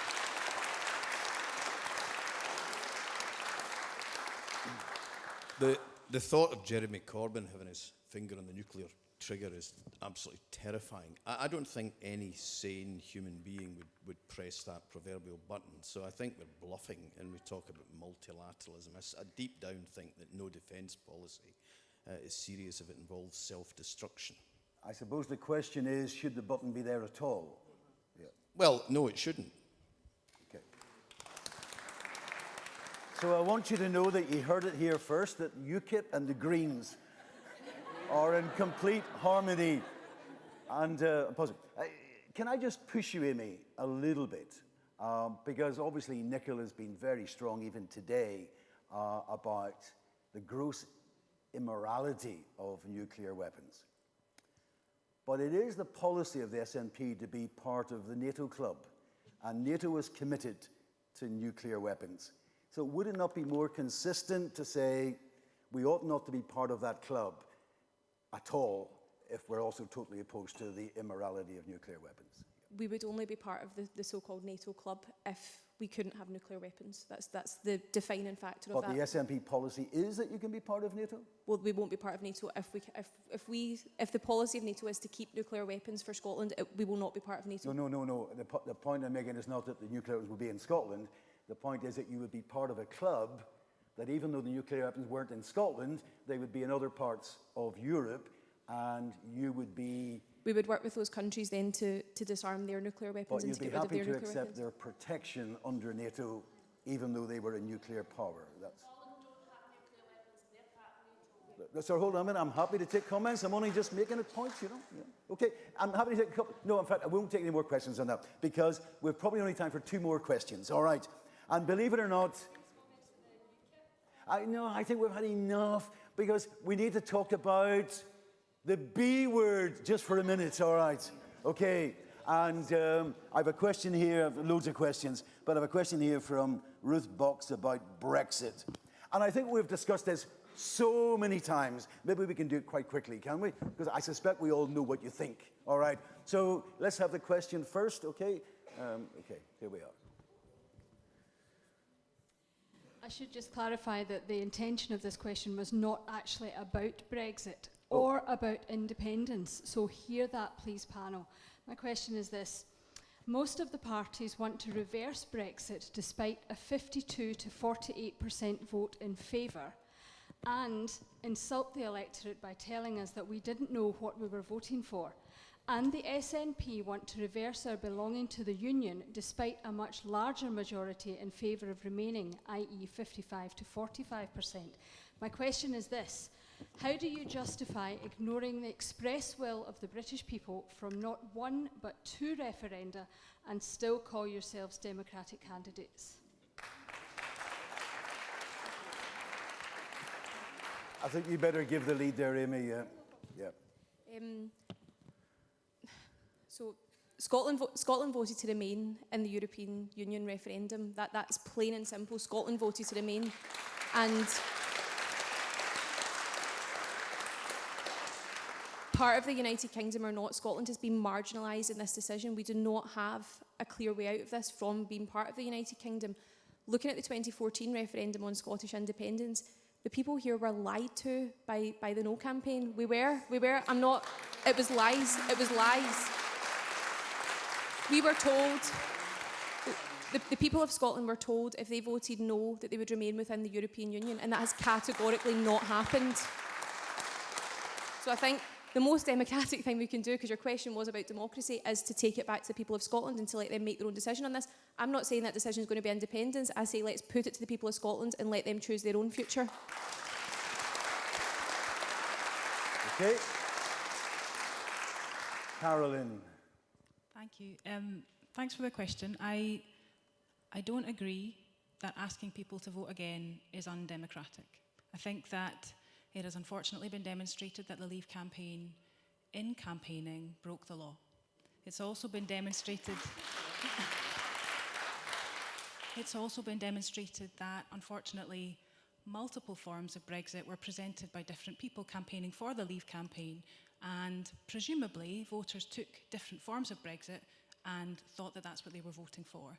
The thought of Jeremy Corbyn having his finger on the nuclear trigger is absolutely terrifying. I don't think any sane human being would press that proverbial button. So I think we're bluffing and we talk about multilateralism. I deep down think that no defence policy is serious if it involves self-destruction. I suppose the question is, should the button be there at all? Yeah. Well, no, it shouldn't. Okay. So I want you to know that you heard it here first, that UKIP and the Greens are in complete harmony and positive. Can I just push you, Amy, a little bit? Because obviously Nicola has been very strong even today about the gross immorality of nuclear weapons. But it is the policy of the SNP to be part of the NATO club, and NATO is committed to nuclear weapons. So would it not be more consistent to say we ought not to be part of that club at all if we're also totally opposed to the immorality of nuclear weapons? We would only be part of the so-called NATO club if we couldn't have nuclear weapons. That's the defining factor of that. But the SNP policy is that you can be part of NATO? Well, we won't be part of NATO if the policy of NATO is to keep nuclear weapons for Scotland. We will not be part of NATO. No. The point I'm making is not that the nuclear weapons will be in Scotland. The point is that you would be part of a club that even though the nuclear weapons weren't in Scotland, they would be in other parts of Europe, and you would be... We would work with those countries then to disarm their nuclear weapons and to get rid of their nuclear weapons. But you'd be happy to accept their protection under NATO, even though they were a nuclear power. Sorry, hold on a minute. I'm happy to take comments. I'm only just making a point, you know. Yeah. Okay, I'm happy to take a couple... No, in fact, I won't take any more questions on that, because we've probably only time for 2 more questions. All right. And believe it or not... I think we've had enough, because we need to talk about the B word just for a minute, all right? Okay, and I have a question here, I have loads of questions, but I have a question here from Ruth Box about Brexit. And I think we've discussed this so many times. Maybe we can do it quite quickly, can we? Because I suspect we all know what you think, all right? So let's have the question first, okay? Okay, here we are. I should just clarify that the intention of this question was not actually about Brexit or about independence. So hear that, please, panel. My question is this. Most of the parties want to reverse Brexit despite a 52 to 48% vote in favour, and insult the electorate by telling us that we didn't know what we were voting for. And the SNP want to reverse our belonging to the Union despite a much larger majority in favour of remaining, i.e. 55 to 45%. My question is this. How do you justify ignoring the express will of the British people from not one but two referenda and still call yourselves democratic candidates? I think you better give the lead there, Amy. Yeah. So Scotland voted to remain in the European Union referendum. That's plain and simple. Scotland voted to remain. And part of the United Kingdom or not, Scotland has been marginalised in this decision. We do not have a clear way out of this from being part of the United Kingdom. Looking at the 2014 referendum on Scottish independence, the people here were lied to by the No campaign. We were, it was lies, We were told, the people of Scotland were told if they voted no that they would remain within the European Union, and that has categorically not happened. So I think the most democratic thing we can do, because your question was about democracy, is to take it back to the people of Scotland and to let them make their own decision on this. I'm not saying that decision is going to be independence. I say let's put it to the people of Scotland and let them choose their own future. Okay. Carolyn. Thank you. Thanks for the question. I don't agree that asking people to vote again is undemocratic. I think that it has unfortunately been demonstrated that the Leave campaign, in campaigning, broke the law. It's also been demonstrated that, unfortunately, multiple forms of Brexit were presented by different people campaigning for the Leave campaign, and presumably voters took different forms of Brexit and thought that that's what they were voting for.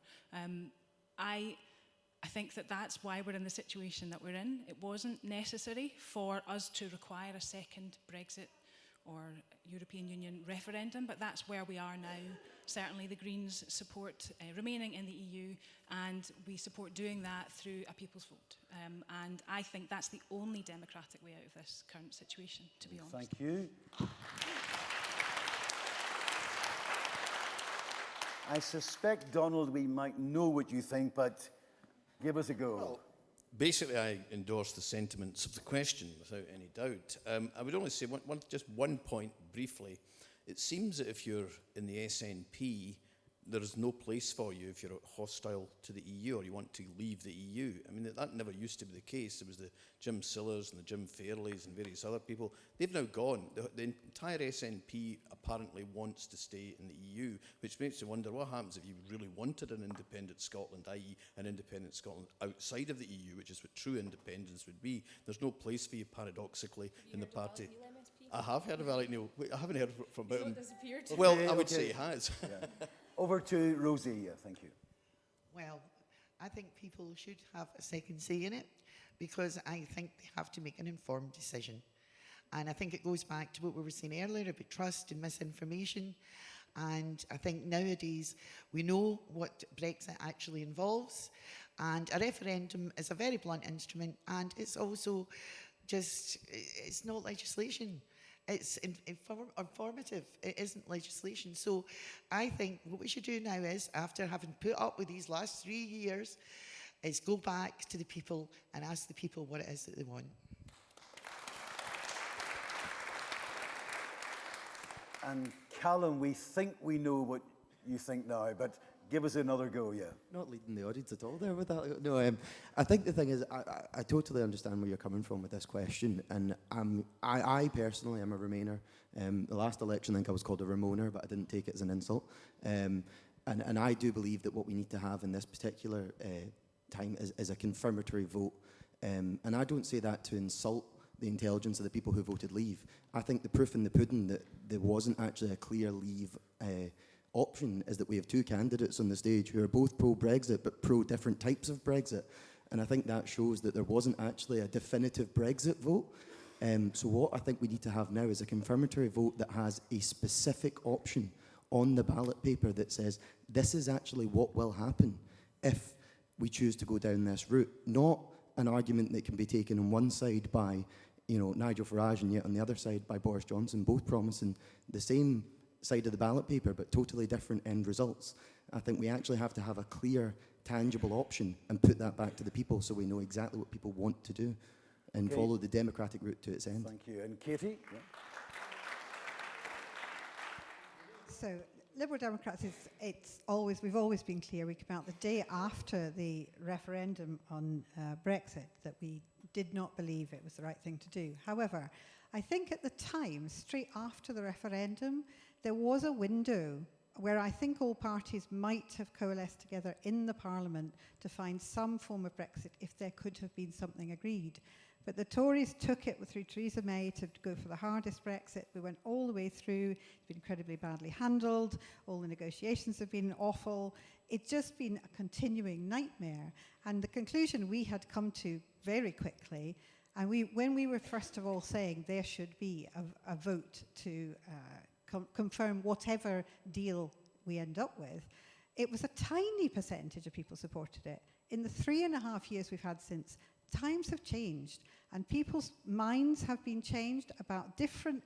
I think that that's why we're in the situation that we're in. It wasn't necessary for us to require a second Brexit or European Union referendum, but that's where we are now. Certainly the Greens support remaining in the EU, and we support doing that through a people's vote. And I think that's the only democratic way out of this current situation, to be honest. Thank you. I suspect, Donald, we might know what you think, but give us a go. Well, basically, I endorse the sentiments of the question without any doubt. I would only say just one point briefly. It seems that if you're in the SNP, there is no place for you if you're hostile to the EU or you want to leave the EU. I mean, that never used to be the case. There was the Jim Sillars and the Jim Fairleys and various other people. They've now gone. The entire SNP apparently wants to stay in the EU, which makes you wonder what happens if you really wanted an independent Scotland, i.e. an independent Scotland outside of the EU, which is what true independence would be. There's no place for you, paradoxically, in the party. I have heard of Alec Neil. I haven't heard from him. Well, I would say he has. Yeah. Over to Rosie, thank you. Well, I think people should have a second say in it, because I think they have to make an informed decision. And I think it goes back to what we were saying earlier about trust and misinformation. And I think nowadays we know what Brexit actually involves. And a referendum is a very blunt instrument, and it's also just, it's not legislation. It's informative. It isn't legislation. So I think what we should do now is, after having put up with these last 3 years, is go back to the people and ask the people what it is that they want. And Callum, we think we know what you think now, but give us another go, yeah. Not leading the audience at all there with that. No, I think the thing is, I totally understand where you're coming from with this question, and I personally am a Remainer. The last election, I think I was called a Ramoner, but I didn't take it as an insult. And I do believe that what we need to have in this particular time is a confirmatory vote. And I don't say that to insult the intelligence of the people who voted Leave. I think the proof in the pudding that there wasn't actually a clear Leave option is that we have two candidates on the stage who are both pro-Brexit but pro-different types of Brexit. And I think that shows that there wasn't actually a definitive Brexit vote. So what I think we need to have now is a confirmatory vote that has a specific option on the ballot paper that says this is actually what will happen if we choose to go down this route. Not an argument that can be taken on one side by Nigel Farage and yet on the other side by Boris Johnson, both promising the same side of the ballot paper but totally different end results. I think we actually have to have a clear, tangible option and put that back to the people so we know exactly what people want to do and follow the democratic route to its end. Thank you. And Katie? Yeah. So, Liberal Democrats, we've always been clear. We came out the day after the referendum on Brexit that we did not believe it was the right thing to do. However, I think at the time, straight after the referendum, there was a window where I think all parties might have coalesced together in the Parliament to find some form of Brexit if there could have been something agreed. But the Tories took it through Theresa May to go for the hardest Brexit. We went all the way through. It's been incredibly badly handled. All the negotiations have been awful. It's just been a continuing nightmare. And the conclusion we had come to very quickly, and when we were first of all saying there should be a vote to confirm whatever deal we end up with, it was a tiny percentage of people supported it. In the 3.5 years we've had since, times have changed and people's minds have been changed about different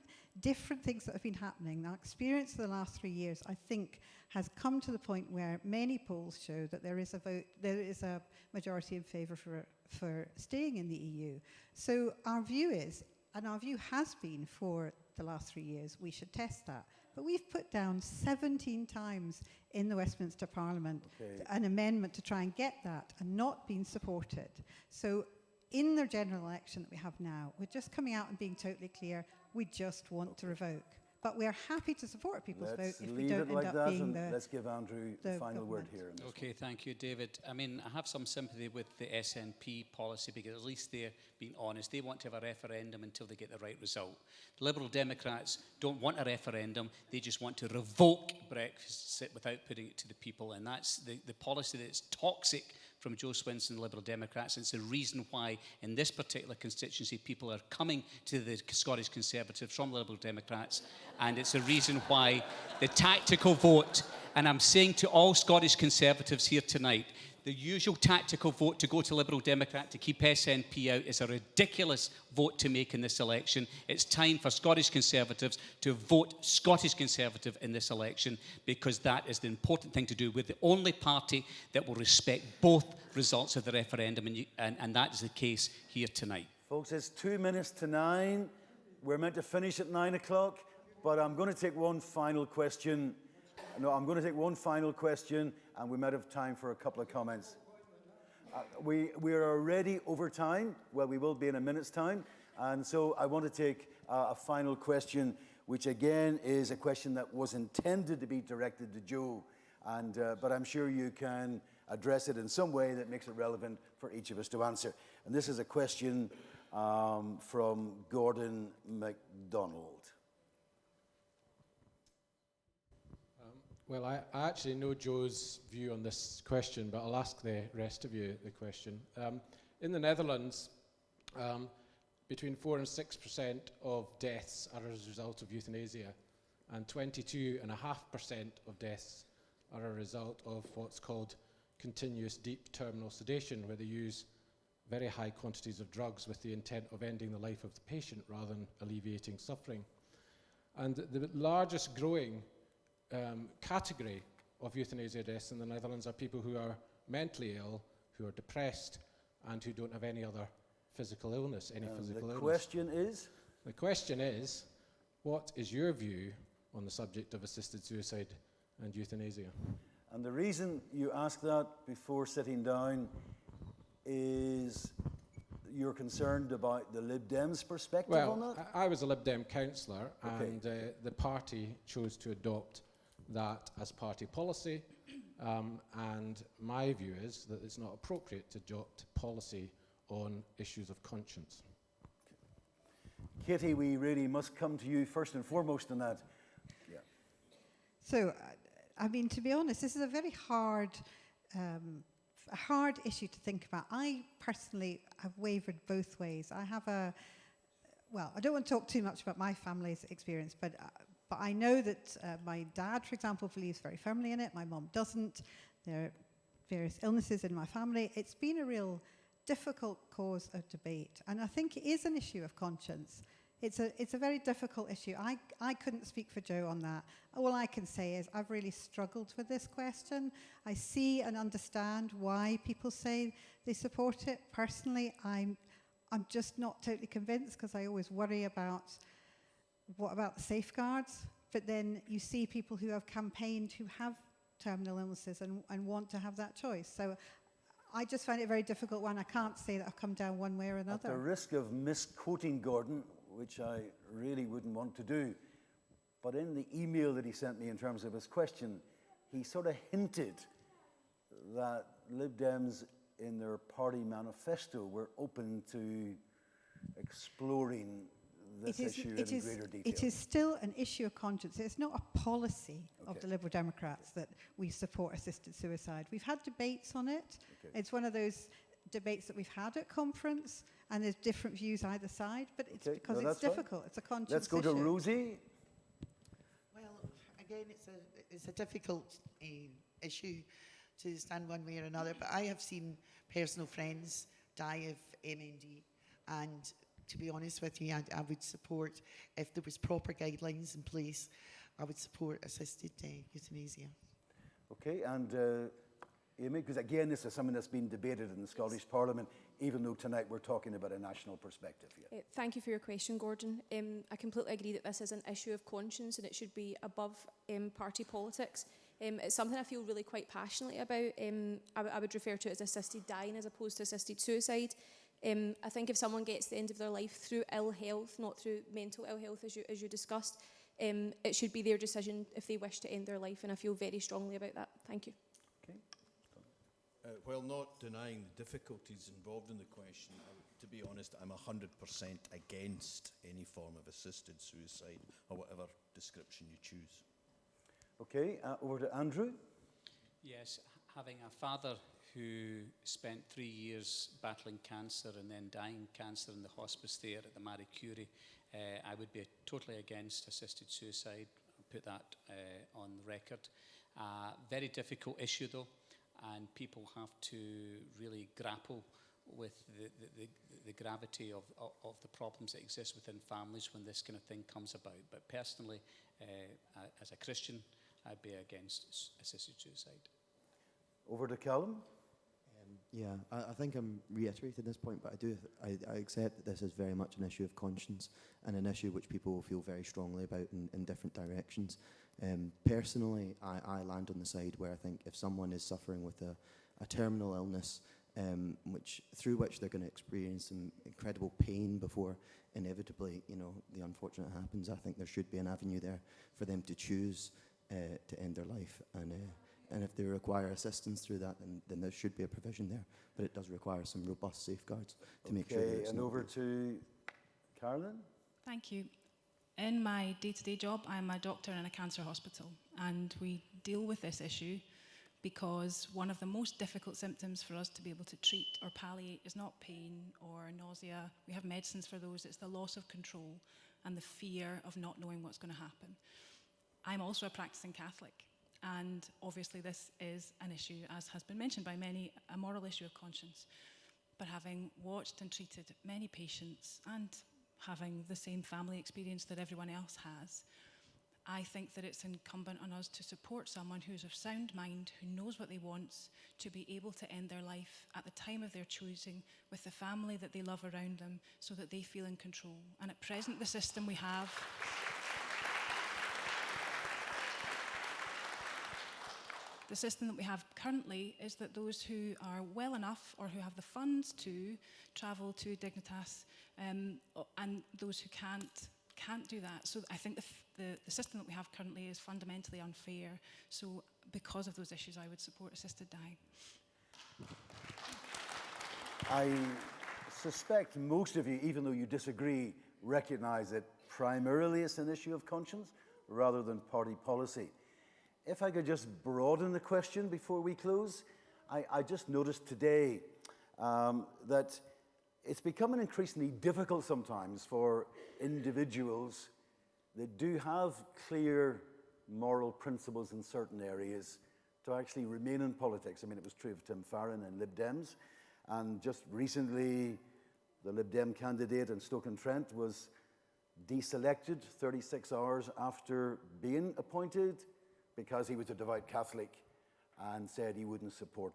things that have been happening. Our experience of the last 3 years, I think, has come to the point where many polls show that there is a majority in favour for staying in the EU. So our view is, and our view has been for the last 3 years, we should test that. But we've put down 17 times in the Westminster Parliament an amendment to try and get that and not been supported. So in the general election that we have now, we're just coming out and being totally clear, we just want to revoke. But we're happy to support people's vote if we don't end up being the... Let's give Andrew the final word here. Okay, thank you, David. I mean, I have some sympathy with the SNP policy because at least they're being honest. They want to have a referendum until they get the right result. The Liberal Democrats don't want a referendum. They just want to revoke Brexit without putting it to the people. And that's the policy that's toxic from Joe Swinson, the Liberal Democrats. And it's the reason why in this particular constituency people are coming to the Scottish Conservatives from the Liberal Democrats. And it's the reason why the tactical vote, and I'm saying to all Scottish Conservatives here tonight, the usual tactical vote to go to Liberal Democrat to keep SNP out is a ridiculous vote to make in this election. It's time for Scottish Conservatives to vote Scottish Conservative in this election because that is the important thing to do. We're the only party that will respect both results of the referendum, and that is the case here tonight. Folks, it's 2 minutes to 9. We're meant to finish at 9 o'clock, but I'm going to take one final question. No, I'm going to take one final question, and we might have time for a couple of comments. We are already over time. Well, we will be in a minute's time. And so I want to take a final question, which again is a question that was intended to be directed to Joe. But I'm sure you can address it in some way that makes it relevant for each of us to answer. And this is a question from Gordon MacDonald. Well, I actually know Joe's view on this question, but I'll ask the rest of you the question. In the Netherlands, between 4 and 6% of deaths are as a result of euthanasia, and 22.5% of deaths are a result of what's called continuous deep terminal sedation, where they use very high quantities of drugs with the intent of ending the life of the patient rather than alleviating suffering. And the largest growing category of euthanasia deaths in the Netherlands are people who are mentally ill, who are depressed, and who don't have any other physical illness, The question is? The question is, what is your view on the subject of assisted suicide and euthanasia. And the reason you ask that before sitting down is you're concerned about the Lib Dems' perspective on Well, that? I was a Lib Dem councillor, Okay. and the party chose to adopt that as party policy, and my view is that it's not appropriate to adopt policy on issues of conscience. Katie, we really must come to you first and foremost on that. Yeah. So, I mean, to be honest, this is a very hard issue to think about. I personally have wavered both ways. I have well, I don't want to talk too much about my family's experience, but I know that my dad, for example, believes very firmly in it. My mum doesn't. There are various illnesses in my family. It's been a real difficult cause of debate, and I think it is an issue of conscience. It's a very difficult issue. I couldn't speak for Joe on that. All I can say is I've really struggled with this question. I see and understand why people say they support it. Personally, I'm just not totally convinced, because I always worry about what about the safeguards. But then you see people who have campaigned who have terminal illnesses and want to have that choice. So I just find it a very difficult one. I can't say that I've come down one way or another. At the risk of misquoting Gordon, which I really wouldn't want to do, but in the email that he sent me in terms of his question, he sort of hinted that Lib Dems in their party manifesto were open to exploring this issue in greater detail. It is still an issue of conscience. It's not a policy of the Liberal Democrats that we support assisted suicide. We've had debates on it. Okay. It's one of those debates that we've had at conference, and there's different views either side, but it's because it's difficult. It's a conscience Let's go to Rosie. Well, again, it's a difficult issue to stand one way or another, but I have seen personal friends die of MND, and to be honest with you, I would support, if there was proper guidelines in place, I would support assisted euthanasia. Okay, and Amy, because again, this is something that's been debated in the Scottish Parliament, even though tonight we're talking about a national perspective here. Thank you for your question, Gordon. I completely agree that this is an issue of conscience and it should be above party politics. It's something I feel really quite passionately about. I would refer to it as assisted dying as opposed to assisted suicide. I think if someone gets to the end of their life through ill health, not through mental ill health as you discussed, it should be their decision if they wish to end their life, and I feel very strongly about that. Thank you. Okay. While not denying the difficulties involved in the question, to be honest, I'm 100% against any form of assisted suicide, or whatever description you choose. Okay, over to Andrew. Yes, having a father who spent 3 years battling cancer and then dying cancer in the hospice there at the Marie Curie, I would be totally against assisted suicide. I'll put that on the record. Very difficult issue though, and people have to really grapple with the gravity of the problems that exist within families when this kind of thing comes about. But personally, as a Christian, I'd be against assisted suicide. Over to Callum. Yeah, I think I'm reiterating this point, but I accept that this is very much an issue of conscience and an issue which people will feel very strongly about in different directions. Personally, I land on the side where I think if someone is suffering with a terminal illness, through which they're going to experience some incredible pain before inevitably, the unfortunate happens, I think there should be an avenue there for them to choose to end their life. And if they require assistance through that, then there should be a provision there. But it does require some robust safeguards to make sure that it's and not over to Carolyn. Thank you. In my day-to-day job, I'm a doctor in a cancer hospital, and we deal with this issue because one of the most difficult symptoms for us to be able to treat or palliate is not pain or nausea. We have medicines for those. It's the loss of control and the fear of not knowing what's going to happen. I'm also a practicing Catholic. And obviously this is an issue, as has been mentioned by many, a moral issue of conscience. But having watched and treated many patients and having the same family experience that everyone else has, I think that it's incumbent on us to support someone who's of sound mind, who knows what they want, to be able to end their life at the time of their choosing with the family that they love around them so that they feel in control. And at present, the system we have... the system that we have currently is that those who are well enough or who have the funds to travel to Dignitas, and those who can't do that. So I think the system that we have currently is fundamentally unfair. So because of those issues, I would support assisted dying. I suspect most of you, even though you disagree, recognise that primarily it's an issue of conscience rather than party policy. If I could just broaden the question before we close, I just noticed today that it's becoming increasingly difficult sometimes for individuals that do have clear moral principles in certain areas to actually remain in politics. I mean, it was true of Tim Farron and Lib Dems, and just recently the Lib Dem candidate in Stoke-on-Trent was deselected 36 hours after being appointed because he was a devout Catholic and said he wouldn't support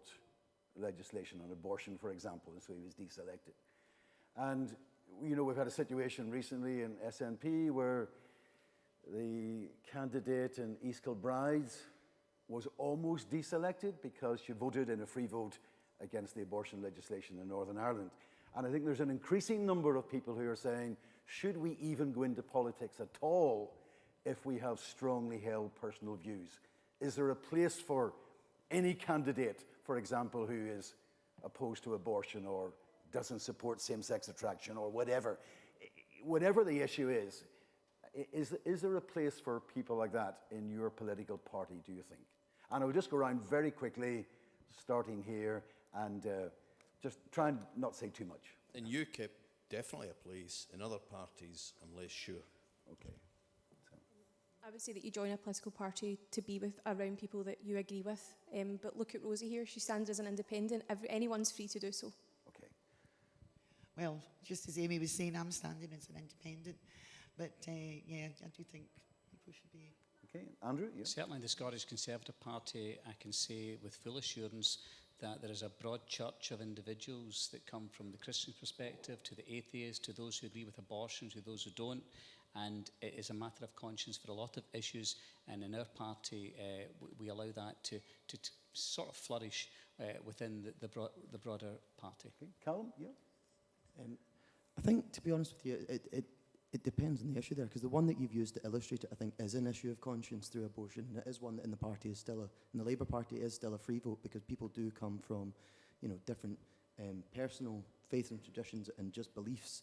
legislation on abortion, for example, and so he was deselected. And, you know, we've had a situation recently in SNP where the candidate in East Kilbrides was almost deselected because she voted in a free vote against the abortion legislation in Northern Ireland. And I think there's an increasing number of people who are saying, should we even go into politics at all if we have strongly held personal views? Is there a place for any candidate, for example, who is opposed to abortion or doesn't support same-sex attraction or whatever? Whatever the issue is there a place for people like that in your political party, do you think? And I will just go around very quickly, starting here, and just try and not say too much. In UKIP, definitely a place. In other parties, I'm less sure. Okay. I would say that you join a political party to be around people that you agree with. But look at Rosie here. She stands as an independent. Anyone's free to do so. Okay. Well, just as Amy was saying, I'm standing as an independent. But yeah, I do think people should be. Okay, Andrew? Yeah. Certainly the Scottish Conservative Party, I can say with full assurance that there is a broad church of individuals that come from the Christian perspective to the atheists, to those who agree with abortion, to those who don't. And it is a matter of conscience for a lot of issues. And in our party, we allow that to sort of flourish within the broader party. Okay. Callum? Yeah. I think, to be honest with you, it depends on the issue there, because the one that you've used to illustrate it, I think, is an issue of conscience through abortion, and it is one that in the party is still in the Labour Party is still a free vote, because people do come from, you know, different personal faith and traditions and just beliefs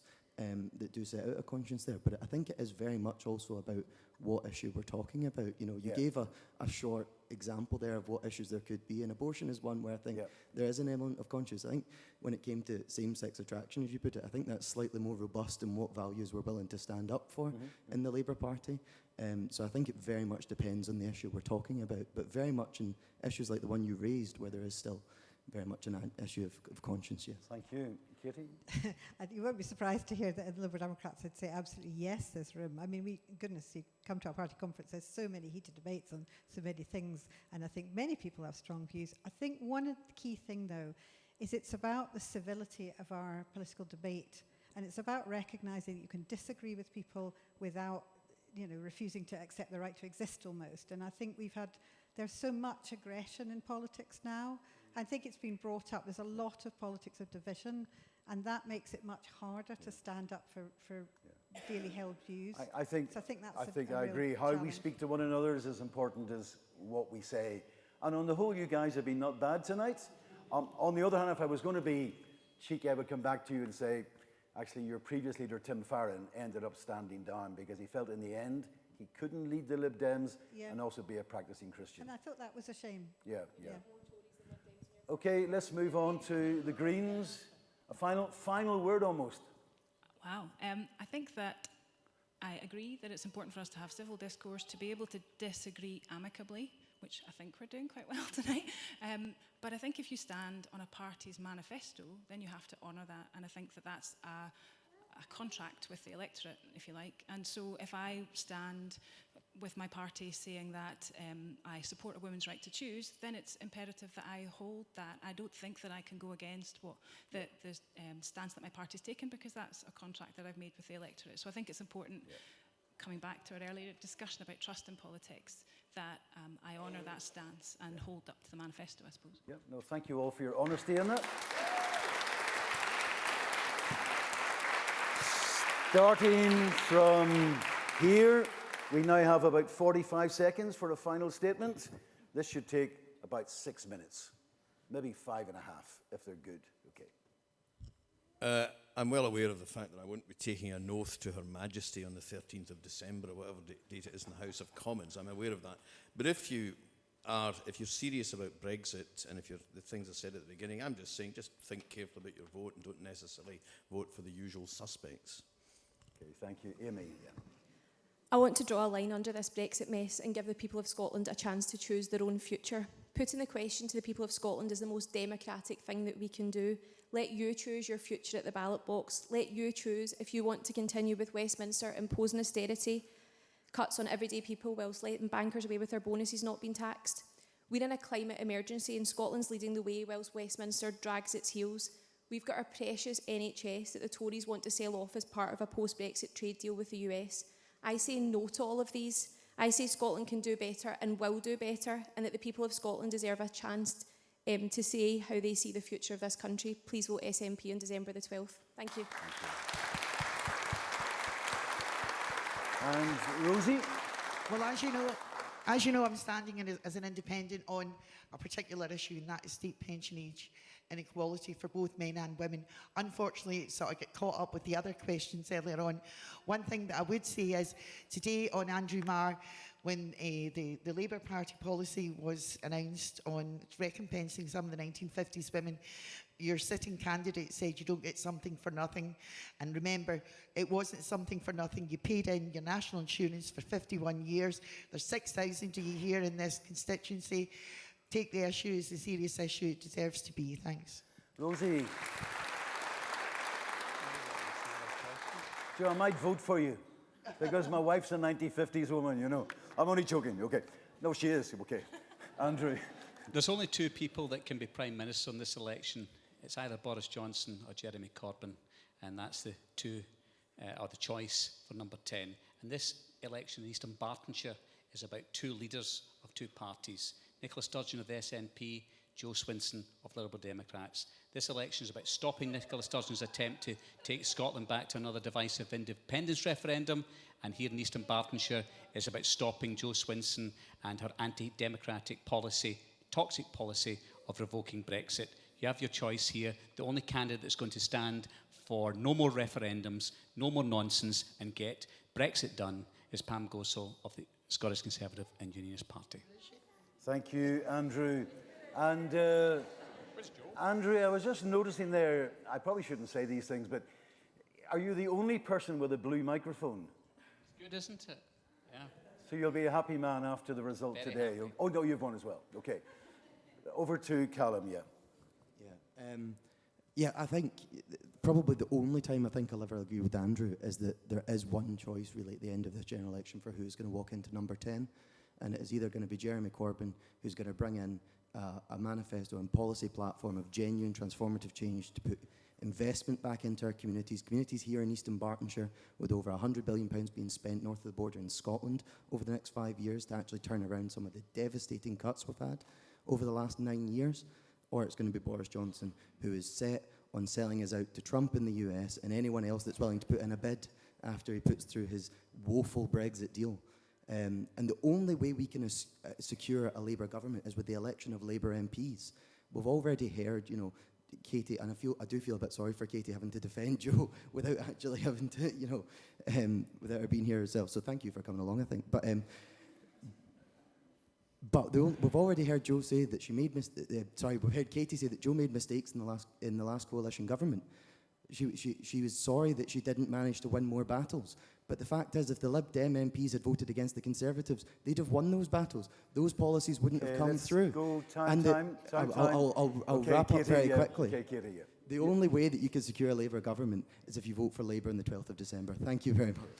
that do set out a conscience there. But I think it is very much also about what issue we're talking about. You know, you gave a short example there of what issues there could be, and abortion is one where I think there is an element of conscience. I think when it came to same-sex attraction, as you put it, I think that's slightly more robust in what values we're willing to stand up for in the Labour Party. So I think it very much depends on the issue we're talking about, but very much in issues like the one you raised, where there is still very much an issue of conscience, yes. Thank you. Katie? You won't be surprised to hear that in the Liberal Democrats would say absolutely yes, this room. I mean, goodness, you come to our party conference, there's so many heated debates on so many things, and I think many people have strong views. I think one of the key thing, though, is it's about the civility of our political debate, and it's about recognising that you can disagree with people without, you know, refusing to accept the right to exist almost. And I think there's so much aggression in politics now. I think it's been brought up, there's a lot of politics of division, and that makes it much harder to stand up for dearly held views. I think I agree. How we speak to one another is as important as what we say. And on the whole, you guys have been not bad tonight. On the other hand, if I was going to be cheeky, I would come back to you and say, actually, your previous leader, Tim Farron, ended up standing down because he felt in the end he couldn't lead the Lib Dems and also be a practicing Christian. And I thought that was a shame. Yeah. Okay, let's move on to the Greens. A final word almost. Wow. I think that I agree that it's important for us to have civil discourse, to be able to disagree amicably, which I think we're doing quite well tonight. But I think if you stand on a party's manifesto, then you have to honour that. And I think that that's a contract with the electorate, if you like. And so if I stand with my party saying that I support a woman's right to choose, then it's imperative that I hold that. I don't think that I can go against what the stance that my party's taken, because that's a contract that I've made with the electorate. So I think it's important, coming back to our earlier discussion about trust in politics, that I honour that stance and hold up to the manifesto, I suppose. Yeah, no, thank you all for your honesty in that. Starting from here, we now have about 45 seconds for a final statement. This should take about 6 minutes, maybe 5.5 if they're good. Okay. I'm well aware of the fact that I won't be taking an oath to Her Majesty on the 13th of December, or whatever date it is in the House of Commons. I'm aware of that. But if you're serious about Brexit, and if the things I said at the beginning, I'm just saying, just think carefully about your vote and don't necessarily vote for the usual suspects. Okay, thank you. Amy. Yeah. I want to draw a line under this Brexit mess and give the people of Scotland a chance to choose their own future. Putting the question to the people of Scotland is the most democratic thing that we can do. Let you choose your future at the ballot box. Let you choose if you want to continue with Westminster imposing austerity, cuts on everyday people whilst letting bankers away with their bonuses not being taxed. We're in a climate emergency and Scotland's leading the way whilst Westminster drags its heels. We've got our precious NHS that the Tories want to sell off as part of a post-Brexit trade deal with the US. I say no to all of these. I say Scotland can do better and will do better, and that the people of Scotland deserve a chance to say how they see the future of this country. Please vote SNP on December the 12th. Thank you. And Rosie? Well, as you know, I'm standing in as an independent on a particular issue, and that is state pension age inequality for both men and women. Unfortunately, it sort of get caught up with the other questions earlier on. One thing that I would say is today on Andrew Marr, when the Labour Party policy was announced on recompensing some of the 1950s women, your sitting candidate said you don't get something for nothing. And remember, it wasn't something for nothing. You paid in your national insurance for 51 years. There's 6,000 of you here in this constituency. Take the issue as a serious issue it deserves to be. Thanks. Rosie. Joe, I might vote for you because my wife's a 1950s woman, you know. I'm only joking, okay. No, she is, okay. Andrew. There's only two people that can be Prime Minister in this election. It's either Boris Johnson or Jeremy Corbyn, and that's the two, or the choice for number 10. And this election in Eastern Bartonshire is about two leaders of two parties. Nicola Sturgeon of the SNP, Joe Swinson of the Liberal Democrats. This election is about stopping Nicola Sturgeon's attempt to take Scotland back to another divisive independence referendum, and here in Eastern Bartonshire is about stopping Joe Swinson and her anti-democratic policy, toxic policy of revoking Brexit. You have your choice here. The only candidate that's going to stand for no more referendums, no more nonsense, and get Brexit done is Pam Gosal of the Scottish Conservative and Unionist Party. Thank you, Andrew. And Andrew, I was just noticing there, I probably shouldn't say these things, but are you the only person with a blue microphone? It's good, isn't it? Yeah. So you'll be a happy man after the result Very today. Oh, no, you've won as well. Okay. Over to Callum, yeah. Yeah, I think probably the only time I think I'll ever agree with Andrew is that there is one choice really at the end of this general election for who's going to walk into number 10. And it is either going to be Jeremy Corbyn, who's going to bring in a manifesto and policy platform of genuine transformative change to put investment back into our communities here in Eastern Bartonshire, with over £100 billion being spent north of the border in Scotland over the next 5 years to actually turn around some of the devastating cuts we've had over the last 9 years. Or it's going to be Boris Johnson, who is set on selling us out to Trump in the US and anyone else that's willing to put in a bid after he puts through his woeful Brexit deal. And the only way we can secure a Labour government is with the election of Labour MPs. We've already heard, you know, Katie, and I do feel a bit sorry for Katie having to defend Joe without actually having to, you know, without her being here herself. So thank you for coming along, I think. But we've already heard Joe say that she made we've heard Katie say that Joe made mistakes in the last coalition government. She was sorry that she didn't manage to win more battles. But the fact is, if the Lib Dem MPs had voted against the Conservatives, they'd have won those battles. Those policies wouldn't have come through. Go, I'll okay, wrap Katie, up very yeah. quickly. Okay, Katie, yeah. The only way that you can secure a Labour government is if you vote for Labour on the 12th of December. Thank you very much.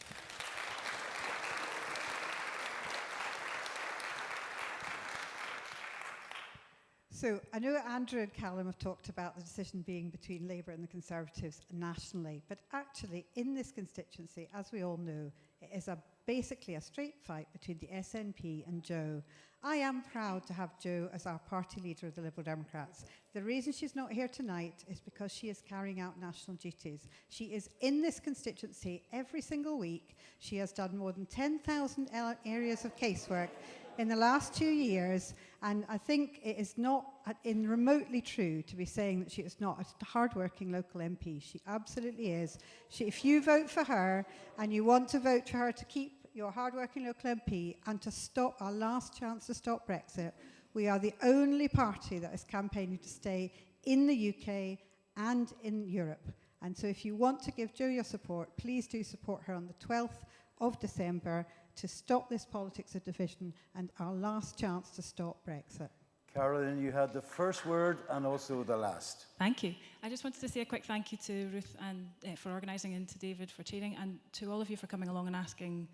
So I know Andrew and Callum have talked about the decision being between Labour and the Conservatives nationally, but actually in this constituency, as we all know, it is a basically a straight fight between the SNP and Joe. I am proud to have Jo as our party leader of the Liberal Democrats. The reason she's not here tonight is because she is carrying out national duties. She is in this constituency every single week. She has done more than 10,000 areas of casework in the last 2 years, and I think it is not remotely true to be saying that she is not a hard-working local MP. She absolutely is. If you vote for her and you want to vote for her to keep your hard-working local MP and to stop our last chance to stop Brexit, we are the only party that is campaigning to stay in the UK and in Europe. And so if you want to give Jo your support, please do support her on the 12th of December to stop this politics of division and our last chance to stop Brexit. Carolyn, you had the first word and also the last. Thank you. I just wanted to say a quick thank you to Ruth and for organising, and to David for chairing, and to all of you for coming along and asking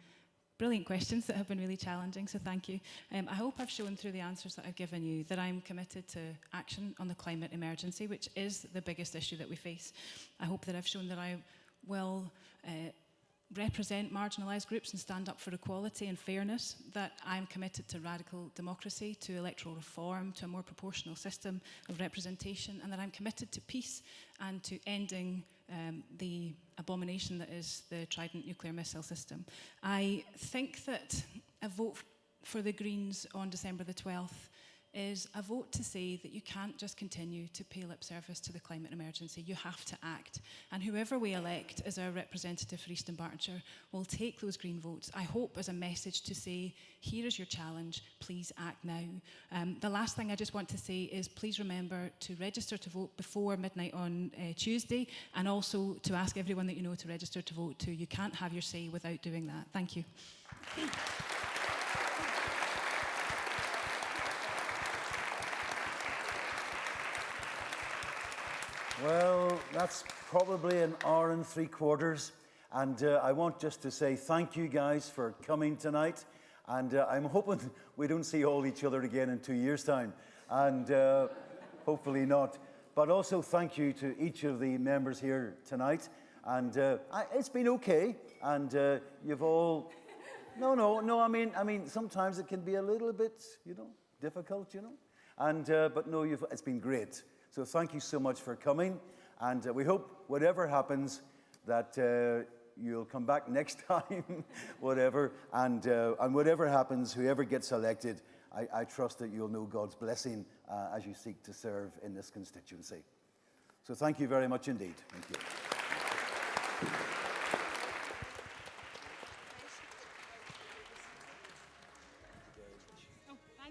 brilliant questions that have been really challenging, so thank you. I hope I've shown through the answers that I've given you that I'm committed to action on the climate emergency, which is the biggest issue that we face. I hope that I've shown that I will represent marginalised groups and stand up for equality and fairness, that I'm committed to radical democracy, to electoral reform, to a more proportional system of representation, and that I'm committed to peace and to ending the abomination that is the Trident nuclear missile system. I think that a vote for the Greens on December the 12th is a vote to say that you can't just continue to pay lip service to the climate emergency. You have to act. And whoever we elect as our representative for East Dunbartonshire will take those Green votes, I hope, as a message to say, here is your challenge, please act now. The last thing I just want to say is please remember to register to vote before midnight on Tuesday, and also to ask everyone that you know to register to vote too. You can't have your say without doing that. Thank you. Well, that's probably an hour and 3/4. And I want just to say thank you guys for coming tonight. And I'm hoping we don't see all each other again in 2 years' time. And hopefully not. But also thank you to each of the members here tonight. And it's been okay. And you've all... No, I mean, sometimes it can be a little bit, difficult, And, but no, it's been great. So thank you so much for coming, and we hope whatever happens that you'll come back next time, whatever, and whatever happens, whoever gets elected, I trust that you'll know God's blessing as you seek to serve in this constituency. So thank you very much indeed. Thank you.